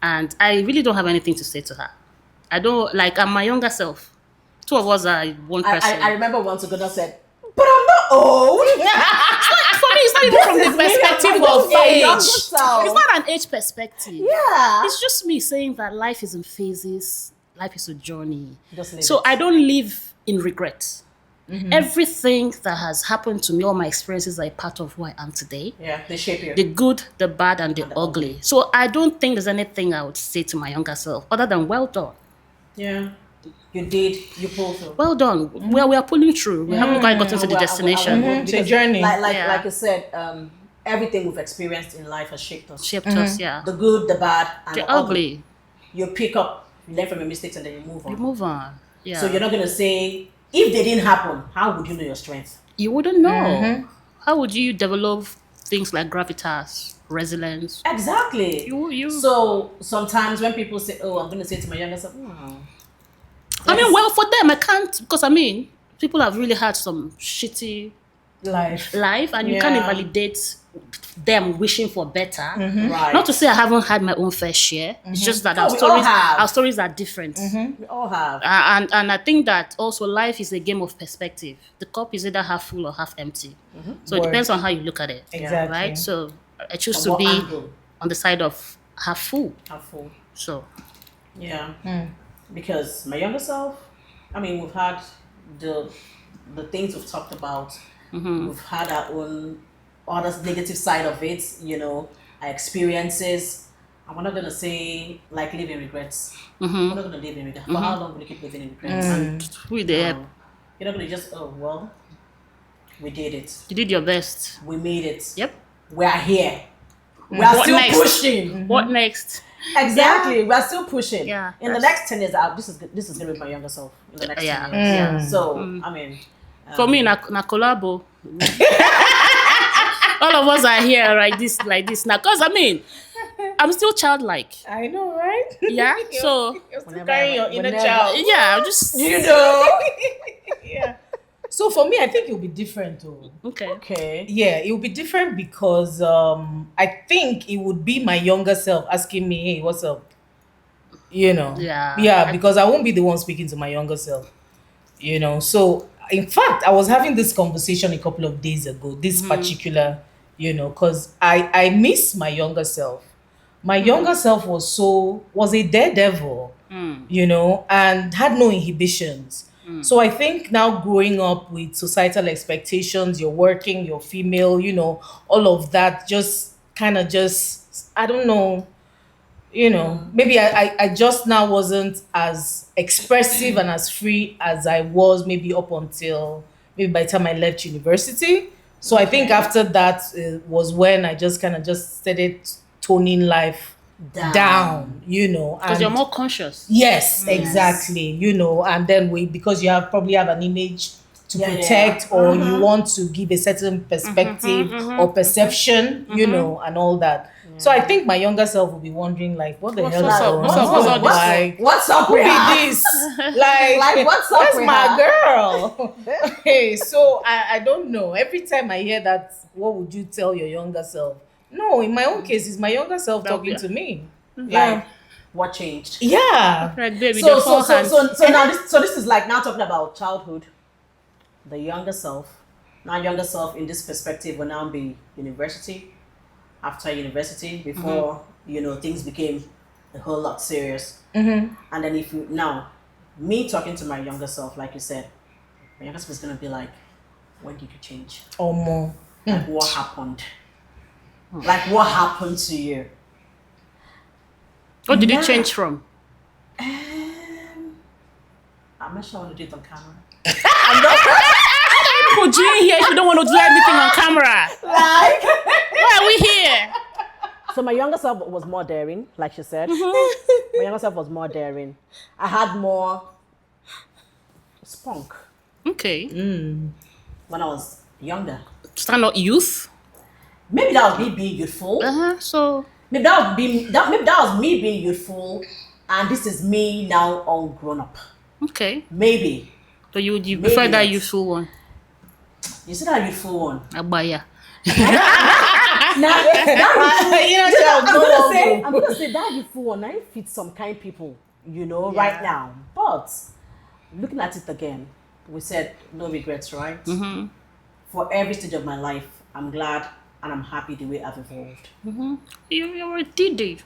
And I really don't have anything to say to her. I don't, like, I'm my younger self. Two of us are one person. I remember once Ugoda said, but I'm not old. For me, it's not even from the perspective of age. It's not an age perspective. Yeah. It's just me saying that life is in phases. Life is a journey. Just So I don't live in regret. Everything that has happened to me, all my experiences are a part of who I am today. Yeah, they shape you. The good, the bad, and the ugly. So I don't think there's anything I would say to my younger self other than well done. Yeah. You did. You pulled through. Well done. We are pulling through. We haven't quite gotten to the destination. It's a journey. Like you said, everything we've experienced in life has shaped us. Shaped us, yeah. The good, the bad, and The ugly. You pick up, you learn from your mistakes, and then you move on. You move on. Yeah. So you're not gonna say, if they didn't happen, how would you know your strength? You wouldn't know. How would you develop things like gravitas, resilience? Exactly. You. So sometimes when people say, "Oh, I'm gonna say to my younger self," I mean, well, for them, I can't, because I mean, people have really had some shitty life, and you can't invalidate them wishing for better. Right. Not to say I haven't had my own fair share. It's just that our stories are different. We all have. And I think that also life is a game of perspective. The cup is either half full or half empty. So it depends on how you look at it. Exactly. Right? So I choose From to what be angle? on the side of half full. Half full. So Yeah. Because my younger self, I mean, we've had the things we've talked about. We've had our own other negative side of it, you know, our experiences. And we're not gonna say like live in regrets. Mm-hmm. We're not gonna live in regrets. For how long will you keep living in regrets? And With the help. you're not gonna just we did it. You did your best. We made it. Yep. We are here. We are What still next? pushing. What next? Exactly. We are still pushing. Yeah, In the next 10 years, this is gonna be my younger self. In the next 10 years. Yeah. So I mean, For me, na collabo. All of us are here like this now. Cause I mean, I'm still childlike. I know, right? Yeah. So You're still carrying your inner whenever- child. yeah, I'm just Yeah. So for me, I think it'll be different though. okay. Okay. Yeah, it will be different because I think it would be my younger self asking me, "Hey, what's up?" Yeah. Yeah, because I won't be the one speaking to my younger self. So in fact, I was having this conversation a couple of days ago. This particular, because I miss my younger self. My younger self was a daredevil, and had no inhibitions. So I think now growing up with societal expectations, you're working, you're female, all of that just kind of I don't know, maybe I just now wasn't as expressive and as free as I was maybe up until maybe by the time I left university. So I think after that was when I just kind of just started toning life down, Because you're more conscious. Yes, exactly. And then because you probably have an image to Yeah, protect, or you want to give a certain perspective or perception, and all that. So I think my younger self will be wondering, like, what the hell is up? going What's up? What's on? all this? Like, What's up who with be her? this? Like, What's up where's with my her? girl? Okay, so I don't know. Every time I hear that, what would you tell your younger self? No, in my own case, it's my younger self talking to me. Like, what changed? Yeah. Like baby, So the forehand. now this is like now talking about childhood. The younger self, in this perspective will now be university. After university, before things became a whole lot serious. And then if you now, me talking to my younger self, like you said, my younger self is gonna be like, when did you change? Or more. Like what happened? Like what happened to you? What did you change from? I'm not sure I want to do it on camera. Put you in here if you don't want to do anything on camera. Like, Why are we here? so my younger self was more daring, like she said. My younger self was more daring. I had more spunk Okay. when I was younger. Stand up youth. Maybe that was me being youthful. So Maybe that was me being youthful, and this is me now all grown up. okay. Maybe. So you prefer that not. youthful one? You see that youthful one? Abaya. Now, I'm I'm gonna say that youthful one. I fit some kind people, right now. But looking at it again, we said no regrets, right? For every stage of my life, I'm glad and I'm happy the way I've evolved. You're a Didi.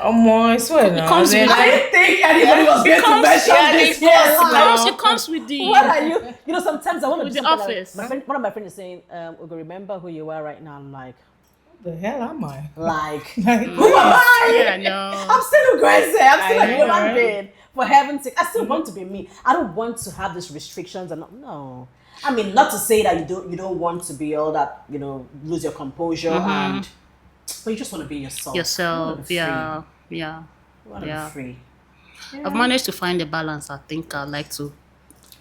I swear now. comes with- I didn't think anybody was going to mention this. Yes, it comes with the. What are you? Sometimes I want to With do the something office. Like, one of my friends is saying, "We go remember who you are right now." I'm like, The hell am I? who am I? Yeah, no. I'm still a grace. I'm still I a know, human right? being. For heaven's sake, I still want to be me. I don't want to have these restrictions and no. I mean, not to say that you don't want to be all that, lose your composure but you just want to be yourself. You wanna be free. Yeah. You want to Yeah. be free. I've managed to find a balance. I think I like to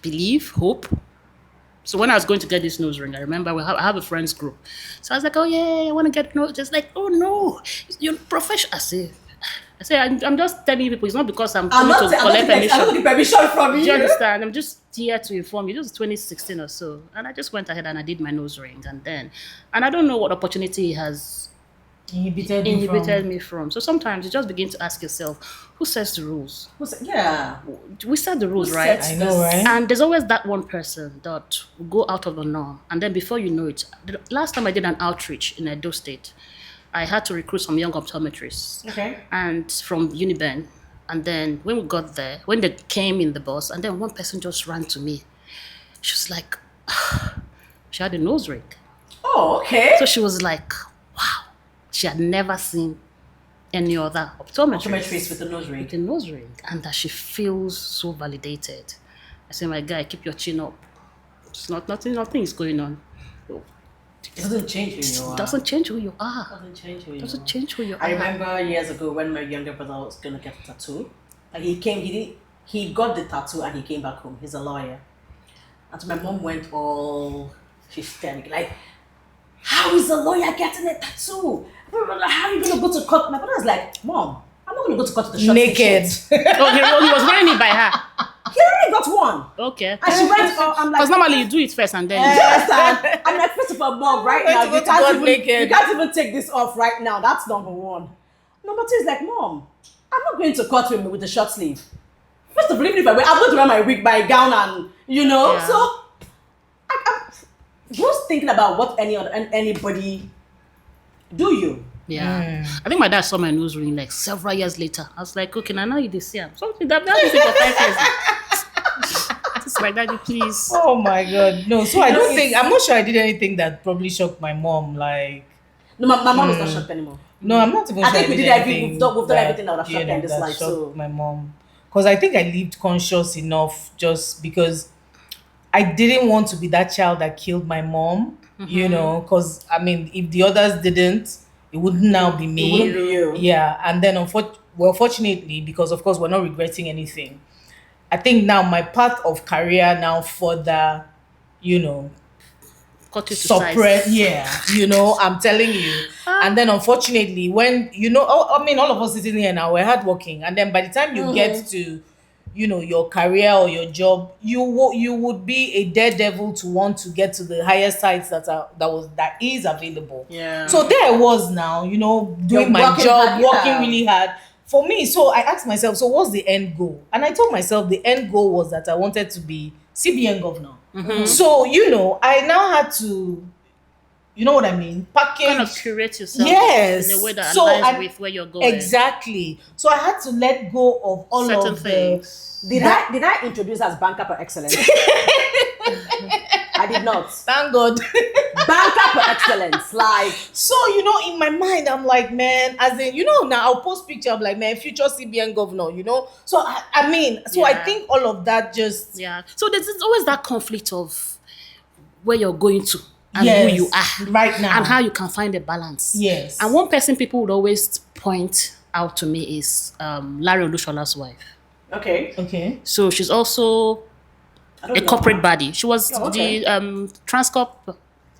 believe, hope. So when I was going to get this nose ring, I remember I have a friends group. So I was like, oh yeah, I want to get nose. Just like, oh no, you're professional. I say, I'm just telling people. It's not because I'm coming to collect permission. I'm not permission from Do you you. understand? I'm just here to inform you. This is 2016 or so, and I just went ahead and I did my nose ring, and I don't know what opportunity has inhibited me from. So sometimes you just begin to ask yourself, who sets the rules? Yeah. We set the rules, Who right? sets I know, right? And there's always that one person that will go out of the norm. And then before you know it, the last time I did an outreach in Edo State, I had to recruit some young optometrists. Okay. And from Uniben. And then when we got there, when they came in the bus, and then one person just ran to me. She was like, she had a nose ring. Oh, okay. So she was like, wow. She had never seen any other optometrist Optometrist with a nose ring. with a nose ring, and that she feels so validated. I say, my guy, keep your chin up. It's not nothing. Nothing is going on. It doesn't change who you It are. doesn't change who you are. Doesn't change who you Doesn't are. change who you I are. remember years ago when my younger brother was gonna get a tattoo. Like he got the tattoo and he came back home. He's a lawyer. And my mom went all hysterical, like, how is a lawyer getting a tattoo? How are you gonna go to court? My brother was like, Mom, I'm not gonna go to court with the short Naked. t-shirt." He was wearing it by her. He already got one. Okay. And she went, I'm like, Because normally you do it first and then. do you understand? I'm like, first of all, Mom, right I'm now, going to go to God naked. you can't even take this off right now. That's number one. Number two is like, Mom, I'm not going to court with the short sleeve. First of all, even if I'm going to wear my wig, my gown, and Yeah. so I'm just thinking about what anybody do you. Yeah. I think my dad saw my nose ring like several years later. I was like, okay, now you did see him. Something that been for 5 years. Just like, Daddy, please. Oh my God. No, so I don't think, I'm not sure I did anything that probably shocked my mom. Like, No, my mom is not shocked anymore. no, I'm not even I sure think we did anything we've done everything that would have shocked her in this that life. shocked So my mom. Because I think I lived conscious enough just because I didn't want to be that child that killed my mom, because I mean, if the others didn't, it wouldn't now be me. it wouldn't be you. Yeah, and then fortunately, because of course we're not regretting anything. I think now my path of career now further, Cut you to suppress. size. Yeah, I'm telling you. And then unfortunately, when I mean, all of us sitting here now, we're hardworking, and then by the time you get to your career or your job, you would be a daredevil to want to get to the highest heights that is available. Yeah. So there I was now, doing You're my working job, hard, working yeah. really hard. For me, so I asked myself, so what's the end goal? And I told myself the end goal was that I wanted to be CBN governor. So, I now had to, you know what I mean? Package. Kind of curate yourself Yes. in a way that So aligns with where you're going. Exactly. So I had to let go of all Certain of things. Did I introduce as banker per excellence? I did not. Thank God. Banker per excellence, like. So, in my mind, I'm like, man, as in, now I'll post picture, I'm like, man, future CBN governor, So, I mean, so I Yeah. think all of that just, Yeah. So there's always that conflict of where you're going to and Yes, who you are. right now. And how you can find a balance. Yes. And one person people would always point out to me is Larry Olushola's wife. Okay. Okay. So she's also I don't a know. corporate body. She was Oh, okay. the Transcorp.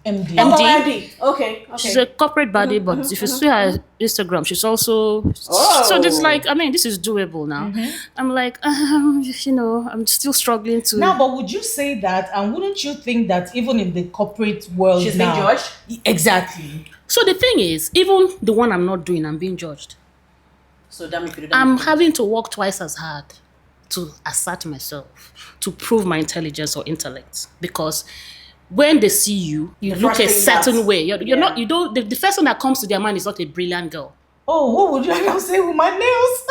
MD. M- Oh, MD. MD. Okay. She's a corporate body, but if you see her Instagram, she's also. Oh. So there's like, I mean, this is doable now. I'm like, I'm still struggling to. Now, but would you say that, and wouldn't you think that even in the corporate world She's now, being judged. Exactly. So the thing is, even the one I'm not doing, I'm being judged. So damn if you do that. I'm having to work twice as hard to assert myself, to prove my intelligence or intellect. Because when they see you, you The look first a thing certain that's- way. You're yeah. not, you don't, the first one that comes to their mind is not a brilliant girl. Oh, what would you now say with my nails?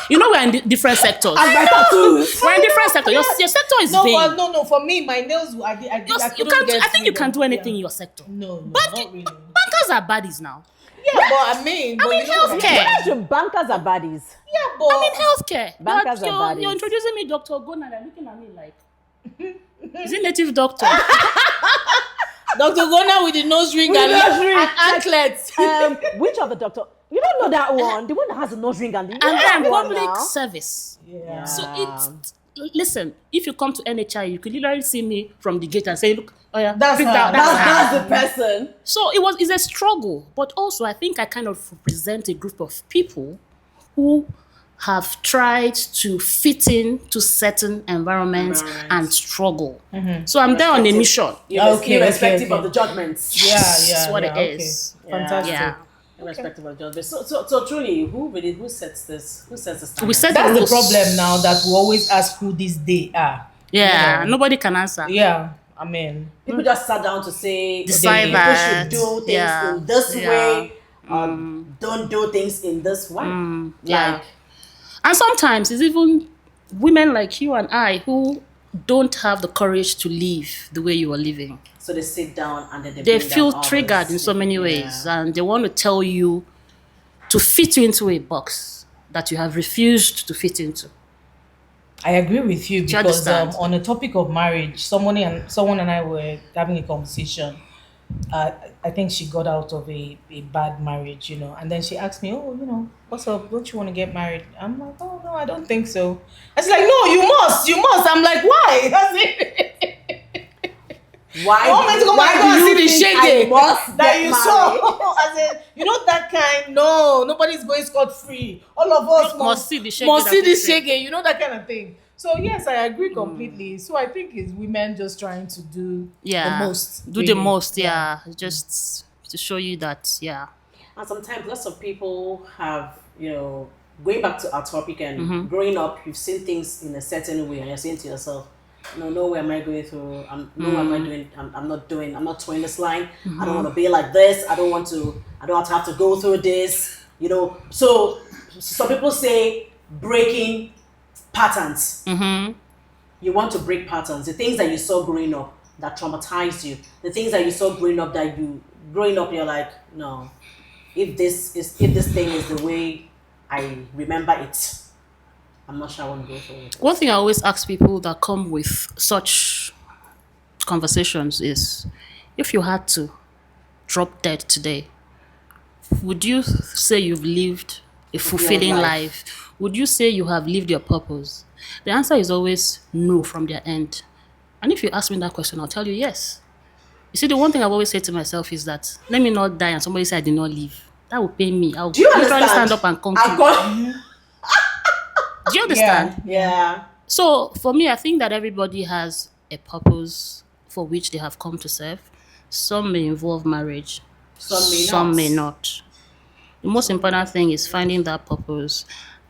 We're in different sectors. And my tattoos. We're in different sectors. Your sector is No, vague. but no. For me, my nails, I couldn't get I think you through can them. do anything in Yeah. your sector. No, But not really. bankers are baddies now. Yeah, but I mean, but you know what I mean? healthcare. Imagine bankers are baddies. Yeah, but I mean, healthcare. Bankers are baddies. You're introducing me Dr. Gona. They're looking at me like, is it native doctor? Dr. Gona with the nose ring With and the nose ring. and anklets. Which of the doctor? You don't know that one. The one that has a nose ring and the And then that one public now. service. Yeah. So listen, if you come to NHI, you could literally see me from the gate and say, look, oh yeah, That's pick her. that- That's her. That's the person. So it's a struggle, but also I think I kind of represent a group of people who have tried to fit in to certain environments and struggle. So I'm there on a mission. Irrespective okay. of the judgments. Yeah, That's what it okay. is. Fantastic. Yeah. Irrespective of judgments. So truly, who sets this? Who sets the standard? We set That's the rules. problem now, that we always ask who this they are. Yeah, nobody can answer. Yeah, I mean, People just sat down to say Decide people that. should do things Yeah. in this Yeah. way. Don't do things in this way. Yeah. Like And sometimes it's even women like you and I who don't have the courage to live the way you are living. So they sit down and then they They bring feel down triggered in others. so many ways, and they want to tell you to fit you into a box that you have refused to fit into. I agree with you Do you because understand? on the topic of marriage, someone and I were having a conversation. I think she got out of a bad marriage, and then she asked me, "Oh, what's up? Don't you want to get married?" I'm like, "Oh no, I don't think so." I was like, "No, you must." I'm like, "Why?" That's it. Why? You want me to go back do and you see the think I shaggy must that get you married? saw? I said, that kind. No, nobody's going scot free. All of us Must see the shaggy must that see we the say. shaggy. That kind of thing. So yes, I agree completely. So I think it's women just trying to do the most. Do the really. most, just to show you that, And sometimes lots of people have, going back to our topic and growing up, you've seen things in a certain way and you're saying to yourself, no way am I going through, no way am I doing, I'm not towing this line. I don't want to be like this. I don't have to go through this, So some people say breaking patterns. You want to break patterns. The things that you saw growing up that traumatized you, the things that you saw growing up you're like, no, if this thing is the way I remember it, I'm not sure I want to go through it. One thing I always ask people that come with such conversations is, if you had to drop dead today, would you say you've lived a fulfilling life? Would you say you have lived your purpose? The answer is always no from their end. And if you ask me that question, I'll tell you yes. You see, the one thing I've always said to myself is that, let me not die and somebody say I did not live. That will pain me. I'll Do you literally understand? stand up and come I'm to going. Do you understand? Yeah. So for me, I think that everybody has a purpose for which they have come to serve. Some may involve marriage, Some may not. not. The most important thing is finding that purpose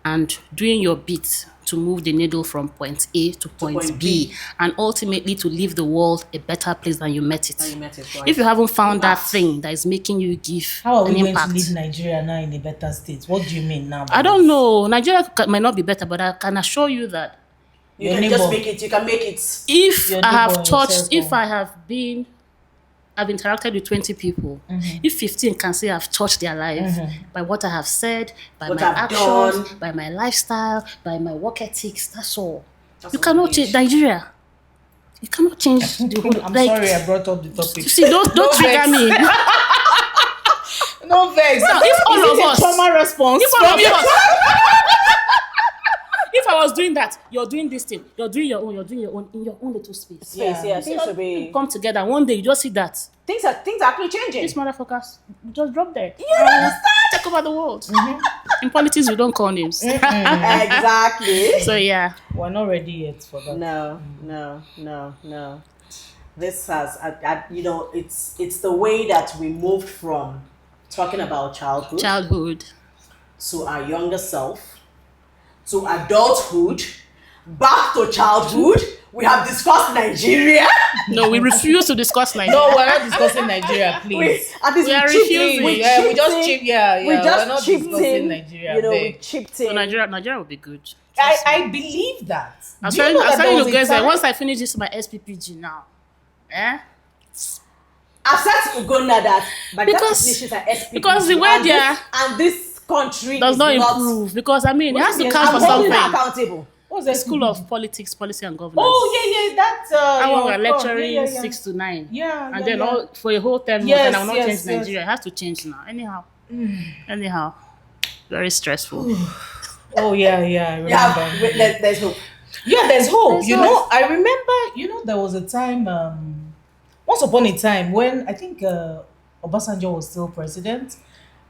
and doing your bit to move the needle from point A to point B, and ultimately to leave the world a better place than you met it. Right. If you haven't found that thing that is making you give How are an we going impact, to leave Nigeria now in a better state? What do you mean now? I don't know. Nigeria might not be better, but I can assure you that You Your can just neighbor. make it. You can make it. if Your I neighbor have in your touched, if circle. I have been, I've interacted with 20 people. If 15 can say I've touched their life by what I have said, by What my I've actions, done. by my lifestyle, by my work ethics, that's all. That's You all cannot it change is. Nigeria. You cannot change the whole. I'm sorry I brought up the topic. You see, don't trigger vex. me. No vex. Now, if all of us, trauma response if all from of you. us, if I was doing that, you're doing this thing, you're doing your own in your own little space. Yeah, things will be. Come together one day, you just see that Things are actually changing. these motherfuckers just drop dead. You understand? Take over the world. In politics, we don't call names. Exactly. So yeah, We're not ready yet for that. No. This has, it's the way that we moved from talking about childhood to our younger self, to adulthood, back to childhood. We have discussed Nigeria. no, we refuse to discuss Nigeria. No, we're not discussing Nigeria, please. At least We are chipped in. refusing. We Yeah, we chipped just in. chip. Yeah. We We're not just chipped discussing in. Nigeria. We babe. chipped So in. Nigeria would be good. I believe that. I'm Do you telling know that there you was a guys that time- once I finish this my SPPG now, I've said to Uganda that by Because- that issues are SPP. because the way and they are- this country does is not improve because I mean it has to Yes, count I'm for holding her something. accountable. What's The that School of Politics, Policy and Governance. Oh yeah, that's I your was prof. lecturing Yeah. 6 to 9. Yeah, And yeah, then yeah. all for a whole 10 months, Yes, and I will not yes, change yes. Nigeria. It has to change now. Anyhow, very stressful. Oh yeah, I remember. Yeah, there's hope. Yeah, there's hope. There's hope. I remember, there was a time, once upon a time when I think Obasanjo was still president,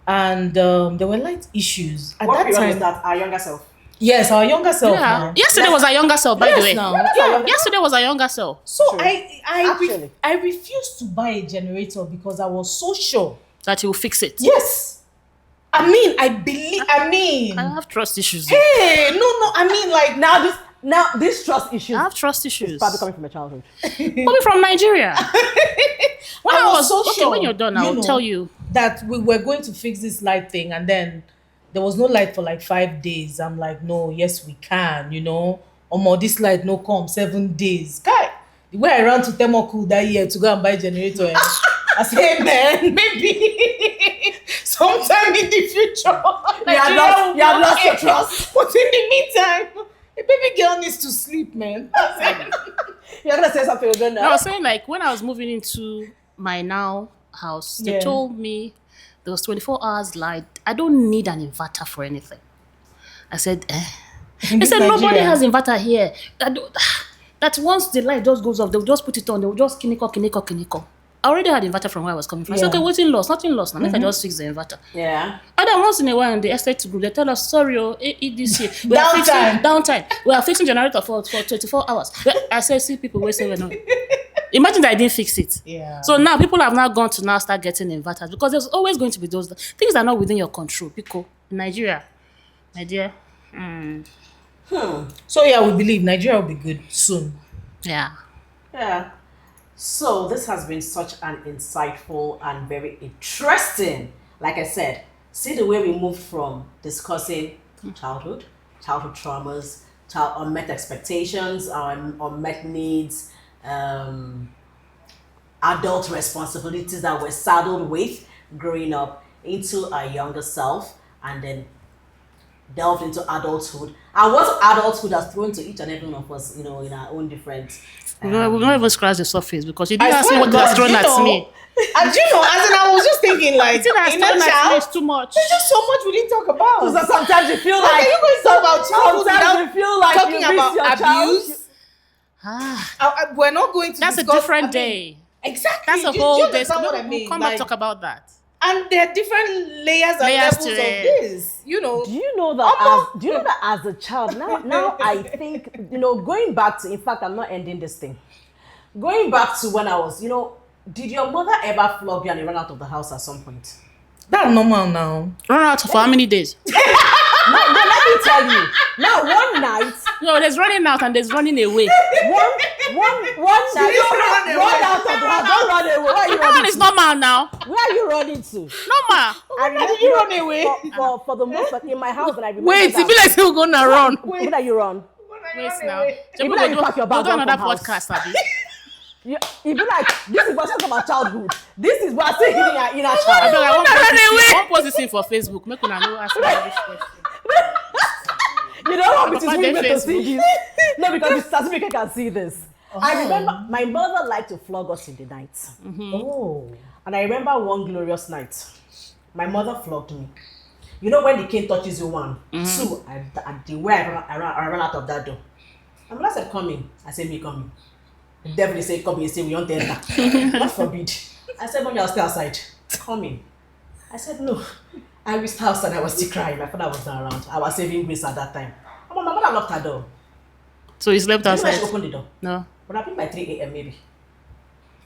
and there were light issues at What that period was time. that? Our younger self. Yes, our younger self Yeah. now. Yesterday was a younger self, by the way. now. Yeah. Yesterday was a younger self. So True. I Actually. refused to buy a generator because I was so sure. That he will fix it. Yes. I mean, I have trust issues. hey, no, I mean, like, Now this trust issue I have trust issues. probably coming from my childhood. Coming from Nigeria. When I was so okay, sure, when you're done, I will tell you. that we were going to fix this light thing, and then there was no light for like 5 days. I'm like, no, yes, we can, omo, this light no come 7 days. Guy, the way I ran to Thermocool that year to go and buy generator, I say, man, maybe sometime in the future, You have lost your trust. But in the meantime, a baby girl needs to sleep, man. You're gonna say something again No, now. I was saying like when I was moving into my now house, they Yeah. told me there was 24 hours light. I don't need an inverter for anything. I said, In They this said nobody Nigeria. has inverter here. That once the light just goes off, they'll just put it on. They'll just kiniko. I already had inverter from where I was coming from. I said, Yeah. okay, waiting lost, nothing lost. Now make I just fix the inverter. Yeah. And then once in a while in the estate group, they tell us, sorry, this year. Downtime. We are fixing generator for 24 hours. I said, see people wait 7 Imagine that I didn't fix it. Yeah. So now people have now gone to now start getting inverters because there's always going to be those things that are not within your control. Because in Nigeria, my dear, So yeah, we believe Nigeria will be good soon. yeah. Yeah. So this has been such an insightful and very interesting, like I said, see the way we moved from discussing childhood traumas, unmet expectations, unmet needs, adult responsibilities that we're saddled with growing up into our younger self, and then delved into adulthood. And what adulthood has thrown to each and every one of us, in our own different. We've not even scratched the surface because you didn't I ask me swear what to it has God, thrown you at know, me. And you know, as in I was just thinking, like, It has in thrown a at me child, is too much. there's just so much we didn't talk about. So sometimes you feel Like, like are you going to talk about childhood sometimes without you feel like talking you miss about your child. abuse? We're not going to That's a discuss, different I mean, day. Exactly. That's a Do you whole day. understand what I We'll mean? come back Like, talk about that. and there are different layers and Layers levels to of it. this. You know. Do you know that as a child, now I think, going back to, in fact, I'm not ending this thing. Going back to when I was, did your mother ever flog you and you ran out of the house at some point? That's normal now. Run out for how many days? No, let me tell you. Now, one night, No, there's running out and there's running away. one night, don't run away. run out of the house. Don't run away. Where are you That one running is to? normal now. Where are you running to? Normal. And did you run away? For the most part, in my house, and I remember Wait, that. it be like still gonna run. Where that you run? Wait now. Even like you pack your We'll bag do run another from house. podcast, Abby. It be like, this is what's about childhood. This is what I say in our inner I child. beg, I away. won't post this thing for Facebook. Make una know ask me this question. You don't want me to Papa swing dey me to see Facebook. this. No, because the certificate can see this. I remember my mother liked to flog us in the night. Oh. And I remember one glorious night, my mother flogged me. You know when the king touches you, 1, 2, and the way I ran out of that door. My mother said, come in. I said, me coming. The devil said, come in. He said, we don't enter. God forbid. I said, Mommy, I'll stay outside. Come in. I said, no. I reached house and I was still crying. My father was not around. I was saving grace at that time. My mother locked her door. So you slept You know when she outside? opened the door? No. But I think by 3 a.m. maybe.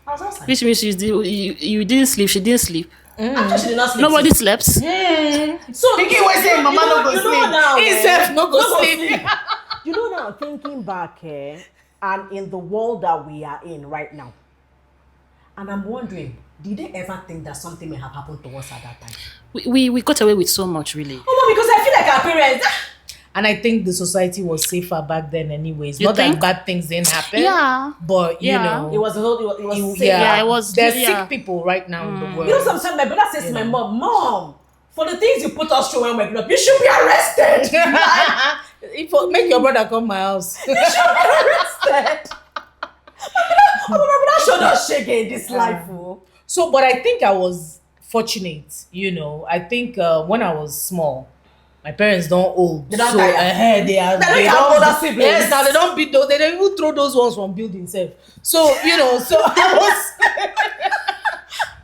I was outside. Which means you didn't sleep. She didn't sleep. After she did not sleep. Nobody slept. So Thinking we say mama no go sleep. Now, He self no go sleep. You know now, thinking back, and in the world that we are in right now, and I'm wondering, did they ever think that something may have happened to us at that time? We got away with so much, really. Oh, because I feel like our parents. And I think the society was safer back then anyways. You Not think? that bad things didn't happen. Yeah. But you Yeah. know. It was safe. Yeah, it was- There's yeah. sick people right now in the world. You know, sometimes my brother says to my mom, for the things you put us through when we're growing up, you should be arrested. Make your brother come my house. You should be arrested. My brother showed us shege in this life. Oh. So, but I think I was fortunate, I think when I was small, my parents don't old. They don't so tire. they are. They don't have older siblings. Yes, now they don't beat those. They don't even throw those ones from building self. So so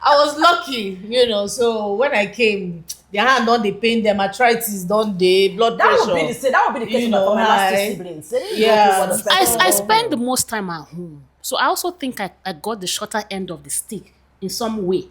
I was lucky, So when I came, their hand don't they pain them, arthritis don't they, blood That pressure. would be the case for my last 2 siblings. They didn't Yeah. go through what the special- I spend the most time at home. So I also think I got the shorter end of the stick in some way.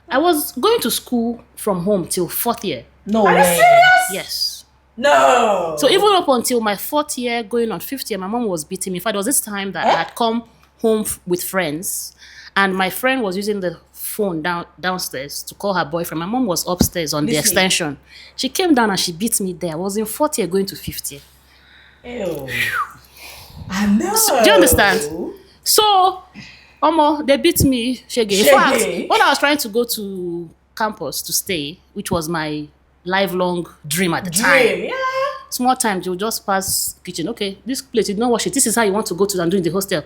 I was going to school from home till 4th year. No Are you way. serious? Yes. No. So even up until my 4th year, going on 5th year, my mom was beating me. In fact, there was this time that I had come home with friends, and my friend was using the phone downstairs to call her boyfriend. My mom was upstairs on the Listening. extension. She came down and she beat me there. I was in 4th year going to 5th year. Ew. I know. Do you understand? So, they beat me, shege. In fact, Shege. when I was trying to go to campus to stay, which was my lifelong dream at the time, Dream, yeah. small time, you just pass kitchen. Okay, this place, you don't wash it. This is how you want to go to and do in the hostel.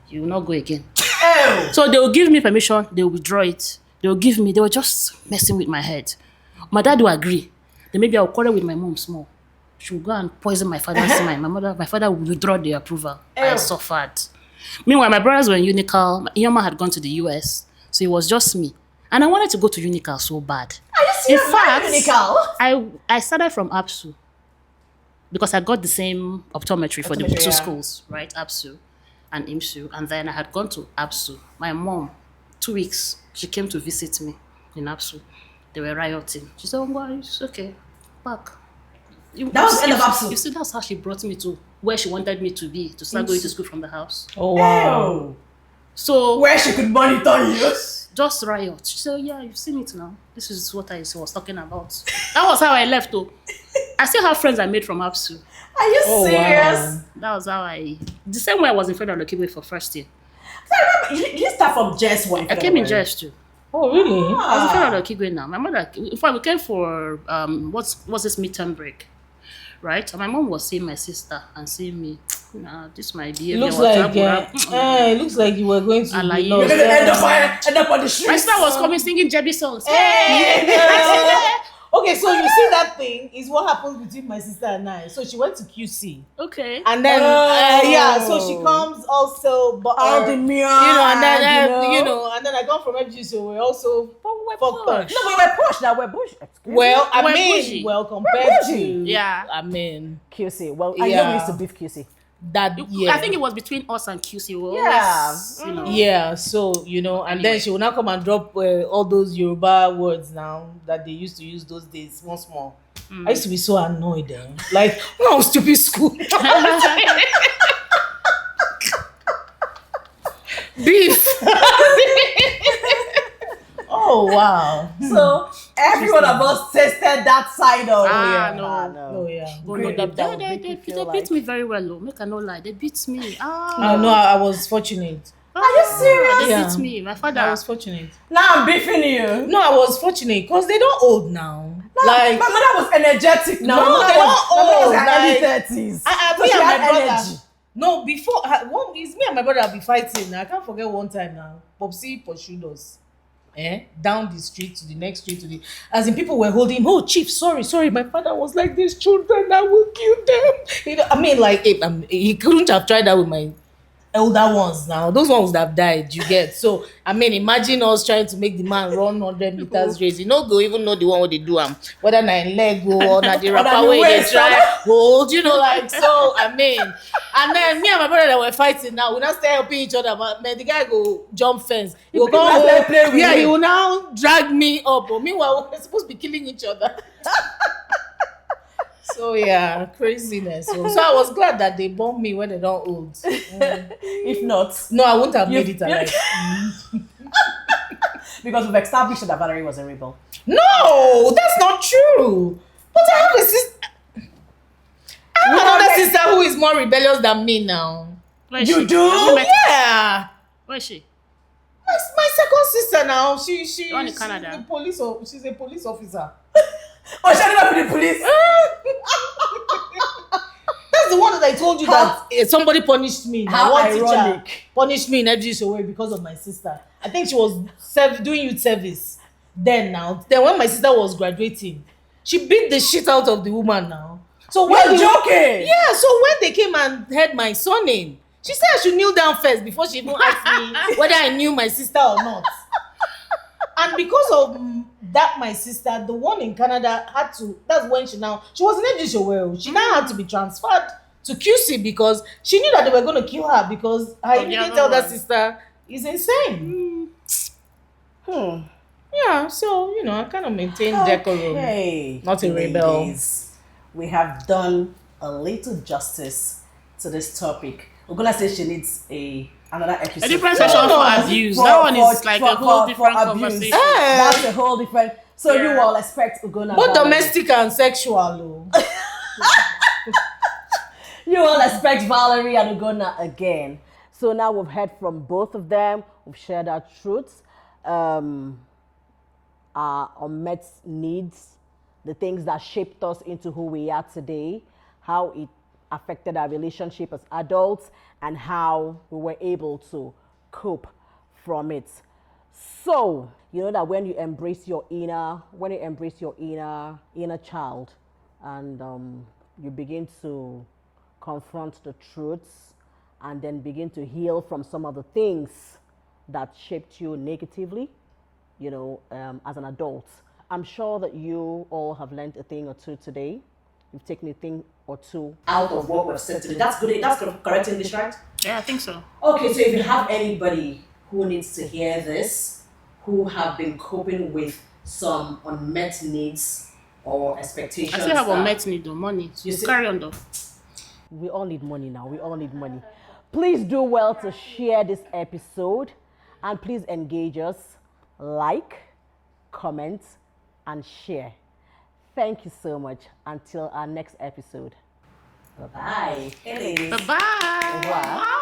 You will not go again. Ew. So they will give me permission, they will withdraw it. They were just messing with my head. My dad will agree. Then maybe I'll quarrel with my mom small. She will go and poison my father's mind. My father will withdraw the approval. I Ew. suffered. Meanwhile, my brothers were in Unical. Iyoma had gone to the US. So it was just me. And I wanted to go to Unical so bad. Are you serious? In fact, Unical? I started from APSU because I got the same optometry for the Optometry, two yeah. schools, right? APSU and IMSU. And then I had gone to APSU. My mom, 2 weeks, she came to visit me in APSU. They were rioting. She said, "Oh, it's okay. Back." That was the end of APSU. You see, that's how she brought me to where she wanted me to be, to start going to school from the house. Oh wow. Ew. So, Where she could monitor you. just riot. She said, "Yeah, you've seen it now. This is what I was talking about." That was how I left, though. I still have friends I made from APSU. Are you Oh, serious? wow. That was how the same way I was in front of the Kiwi for first year. So I remember, you start from Jess one. I came in Jess too. Oh really? I was in front of the Kiwi now. My mother, in fact, we came for what's this midterm break, right? And my mom was seeing my sister and seeing me. Nah, this might be. It looks like it looks like you were going to Alaye. be You're lost. gonna end up on the streets. My sister was coming singing Jebby songs. Hey, girl. Okay, so you see that thing is what happens between my sister and I. So she went to QC, Okay. and then so she comes also, but All the mirror, and then you know. and then I come from FG, so we're also fucked up. posh. No, but we're posh now. We're bush. Well, I We're mean, bougie. well compared to bougie. Yeah. I mean QC. Well, I know Yeah. we used to beef QC. that I think it was between us and QC. We were Yeah. always, you know. yeah. So and then Anyway. she will now come and drop all those Yoruba words now that they used to use those days, small. I used to be so annoyed. Like when I was stupid school. Beef. Oh wow. So every one of us tasted that side of no. Oh yeah. But Great. no, That would they make you feel beat me very well, though. Make I no lie. They beat me. No, I was fortunate. Are you serious? They Yeah. beat me. My father. I was fortunate. Now I'm beefing you. No, I was fortunate because they don't old now. Like My mother was energetic now. No, My mother they was- don't my mother was old, in her early like- 30s. me she and my had brother. energy. No, before it's me and my brother be fighting. I can't forget one time now. Popsy pursued us. Down the street to the next street to the as in people were holding him. Oh chief, sorry. My father was like, these children, I will kill them. I mean, like he couldn't have tried that with my elder ones now. Those ones would have died, you get. So I mean, imagine us trying to make the man run 100 meters race. You know, go even know the one what they do whether na in leg or na the Or na rapper the way they waist, try hold, like so. I mean, and then me and my brother that were fighting now, we now start helping each other. But man, the guy go jump fence. He will People start playing with yeah, him. he will now drag me up. But meanwhile, we're supposed to be killing each other. So yeah, craziness. So I was glad that they bombed me when they don't old. If not, No, I wouldn't have You- made it alive. because we've established that Valerie was a rebel. No, that's not true. But I have a sister. I have another sister who is more rebellious than me now. Where is You she? do? Have you met her? Yeah. Where is she? My second sister now. She's The one in Canada? the she's a police officer. Oh, she ended up with the police. That's the one that I told you that somebody punished me. How One ironic. teacher punished me in FGSOA because of my sister. I think she was doing youth service then when my sister was graduating, she beat the shit out of the woman now. So You're joking. Yeah, so when they came and heard my surname, she said I should kneel down first before she even asked me whether I knew my sister or not. And because of that, my sister, the one in Canada that's when she was in FGSOA. She now had to be transferred to QC because she knew that they were going to kill her because her immediate elder sister is insane. Yeah, so I kind of maintain decorum. Okay, Not a rebel. ladies, we have done a little justice to this topic. Ugola says she needs another episode. A different session for abuse. That one is like a whole different conversation. That's a whole different. So you all expect Ugola. Both domestic and sexual. You all expect Valerie and Ugonna again. So now we've heard from both of them. We've shared our truths, our unmet needs, the things that shaped us into who we are today, how it affected our relationship as adults, and how we were able to cope from it. So, you know that when you embrace your inner child, and you begin to confront the truths, and then begin to heal from some of the things that shaped you negatively, as an adult. I'm sure that you all have learned a thing or two today. You've taken a thing or two out of what we've said today. That's good. That's correct English, right? Yeah, I think so. Okay, so if you have anybody who needs to hear this, who have been coping with some unmet needs or expectations. I still have unmet need though, money. So You see- carry on though. We all need money now. We all need money. Please do well to share this episode, and please engage us, like, comment, and share. Thank you so much. Until our next episode. Bye-bye. Hey, ladies. Bye-bye. Wow.